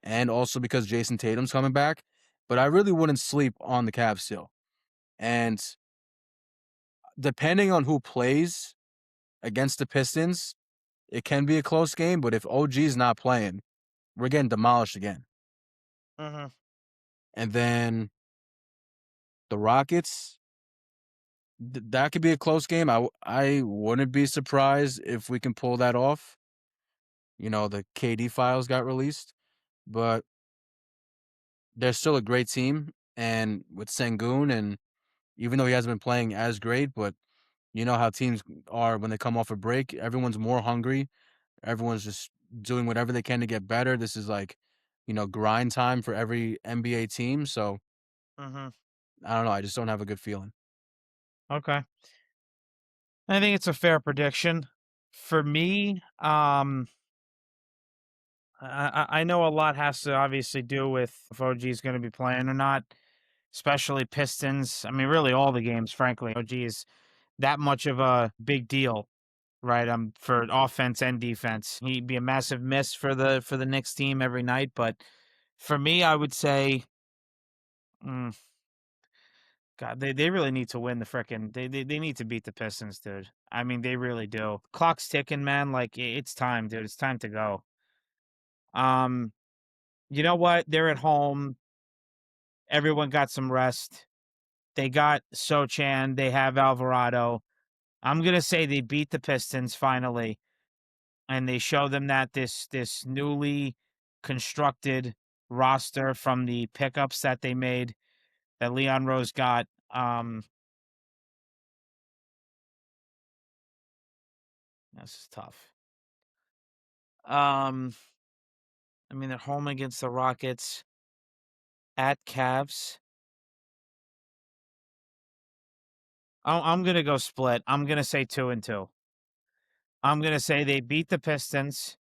and also because Jason Tatum's coming back. But I really wouldn't sleep on the Cavs still. And depending on who plays against the Pistons, it can be a close game. But if OG's not playing, we're getting demolished again. mhm. And then the Rockets, that could be a close game. I wouldn't be surprised if we can pull that off. You know, the KD files got released, but they're still a great team. And with Sengun, and even though he hasn't been playing as great, but you know how teams are when they come off a break, everyone's more hungry. Everyone's just doing whatever they can to get better. This is like, grind time for every NBA team. So Mhm. I don't know. I just don't have a good feeling. Okay. I think it's a fair prediction. For me, I know a lot has to obviously do with if OG is going to be playing or not, especially Pistons. I mean, really all the games, frankly. OG is that much of a big deal, right? For offense and defense. He'd be a massive miss for the Knicks team every night. But for me, I would say, mm, God, they really need to win the frickin' they need to beat the Pistons, dude. I mean, they really do. Clock's ticking, man. Like it's time, dude. It's time to go. Um, you know what? They're at home. Everyone got some rest. They got Sochan. They have Alvarado. I'm gonna say they beat the Pistons finally, and they show them that this newly constructed roster from the pickups that they made that Leon Rose got. This is tough. Um, I mean, they're home against the Rockets, at Cavs. I'm gonna go split. I'm gonna say 2-2. I'm gonna say they beat the Pistons.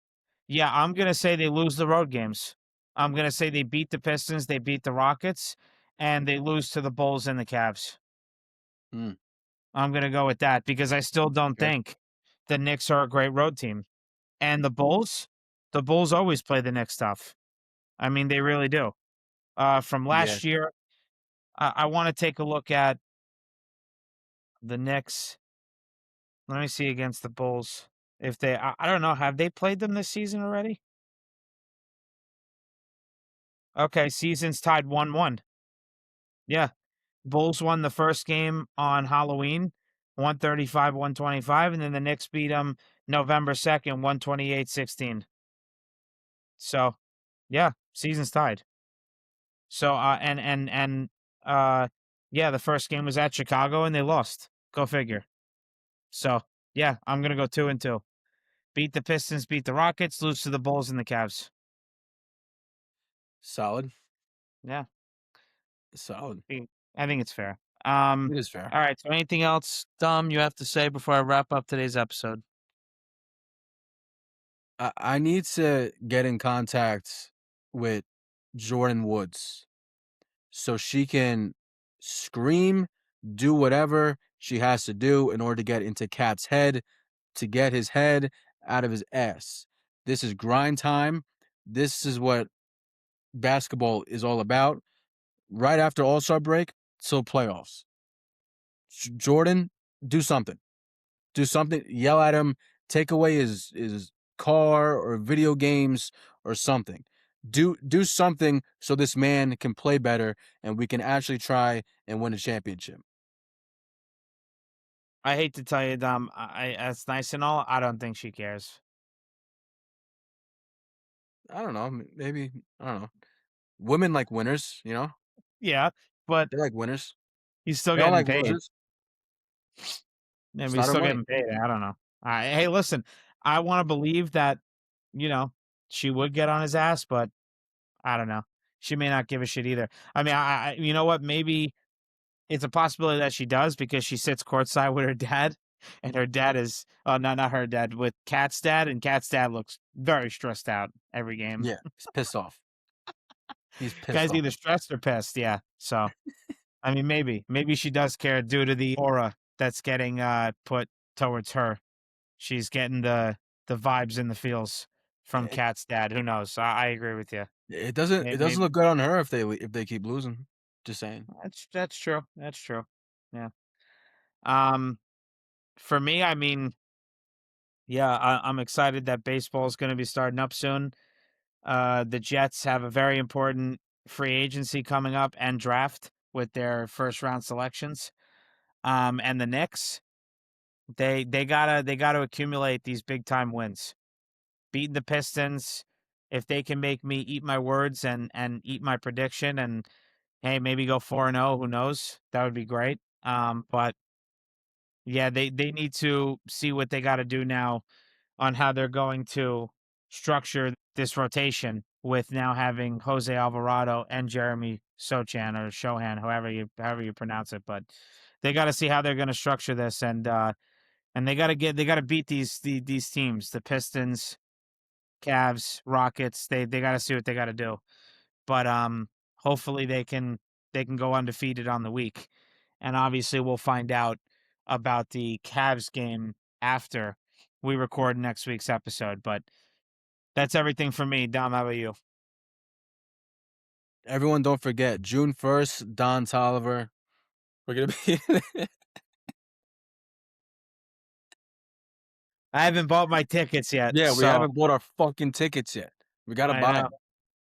Yeah, I'm gonna say they lose the road games. I'm gonna say they beat the Pistons, they beat the Rockets, and they lose to the Bulls and the Cavs. Mm, I'm gonna go with that because I still don't okay. think the Knicks are a great road team. And the Bulls always play the Knicks tough. I mean, they really do. From Yeah. last year, I want to take a look at the Knicks. Let me see against the Bulls. If I don't know, have they played them this season already? Okay, season's tied 1-1. Yeah. Bulls won the first game on Halloween, 135-125, and then the Knicks beat them November 2nd, 128-16. So, yeah, season's tied. So, yeah, the first game was at Chicago and they lost. Go figure. So, yeah, I'm gonna go 2-2. Beat the Pistons, beat the Rockets, lose to the Bulls and the Cavs. Solid. Yeah, Solid. I think it's fair. It is fair. All right. So, anything else, Dom, you have to say before I wrap up today's episode? I need to get in contact with Jordan Woods so she can scream, do whatever she has to do in order to get into Cat's head, to get his head out of his ass. This is grind time. This is what basketball is all about. Right after All-Star break, till playoffs. Jordan, do something. Do something. Yell at him. Take away his car or video games or something. Do something so this man can play better and we can actually try and win a championship. I hate to tell you, Dom, that's nice and all. I don't think she cares. I don't know. Maybe I don't know. Women like winners, you know? Yeah, but They like winners. he's still They don't getting like paid. losers. Yeah, It's but he's not her still money. getting paid. I don't know. Hey, listen, I want to believe that, you know, she would get on his ass, but I don't know. She may not give a shit either. I mean, you know what? Maybe it's a possibility that she does because she sits courtside with her dad, and her dad is, oh, no, not her dad, with Cat's dad, and Cat's dad looks very stressed out every game. Yeah, he's pissed off. He's pissed Guy's off. either stressed or pissed. Yeah. So, I mean, maybe she does care due to the aura that's getting put towards her. She's getting the vibes and the feels from It, Cat's dad. Who knows? I agree with you. it doesn't look good on her if they keep losing. Just saying. That's true. That's true. Yeah. Um, for me, I mean, yeah, I'm excited that baseball is going to be starting up soon. The Jets have a very important free agency coming up and draft with their first round selections. And the Knicks, they gotta accumulate these big time wins. Beating the Pistons, if they can make me eat my words and eat my prediction, and hey, maybe go 4-0, who knows? That would be great. But yeah, they need to see what they got to do now on how they're going to structure this rotation with now having Jose Alvarado and Jeremy Sochan or Shohan, however you pronounce it. But they got to see how they're going to structure this, and they got to beat these teams, the Pistons, Cavs, Rockets. They got to see what they got to do. But hopefully they can go undefeated on the week. And obviously we'll find out about the Cavs game after we record next week's episode. But that's everything for me. Dom, how about you? Everyone, don't forget June 1st, Don Tolliver. We're gonna be. I haven't bought my tickets yet, Yeah, we so haven't bought our fucking tickets yet. We gotta I buy know. them.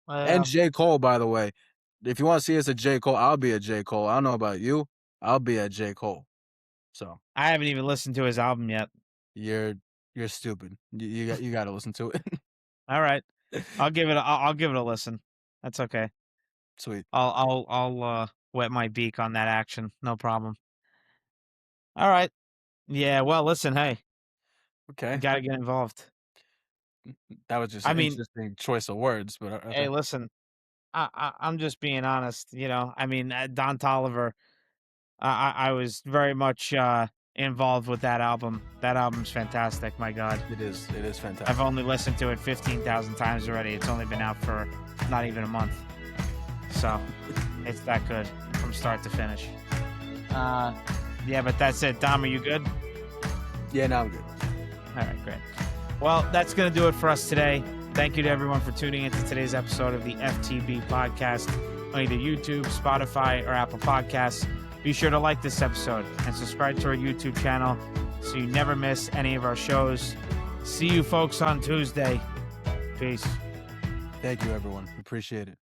I And know. J. Cole, by the way. If you want to see us at J. Cole, I'll be at J. Cole. I don't know about you. I'll be at J. Cole. So I haven't even listened to his album yet. you're stupid. You got to listen to it. All right, I'll give it a listen. That's okay. Sweet. I'll wet my beak on that action. No problem. All right. Yeah. Well, listen. Hey, Okay. got to get involved. That was just I an mean, interesting choice of words, but hey, okay. listen. I'm just being honest. I mean, Don Tolliver. I was very much involved with that album. That album's fantastic. My God, It is I've fantastic. only listened to it 15,000 times already. It's only been out for not even a month, so it's that good from start to finish. Yeah, but that's it. Dom, are you good? Yeah, now I'm good. All right, great. Well, that's going to do it for us today. Thank you to everyone for tuning into today's episode of the FTB podcast on either YouTube, Spotify, or Apple Podcasts. Be sure to like this episode and subscribe to our YouTube channel so you never miss any of our shows. See you folks on Tuesday. Peace. Thank you, everyone. Appreciate it.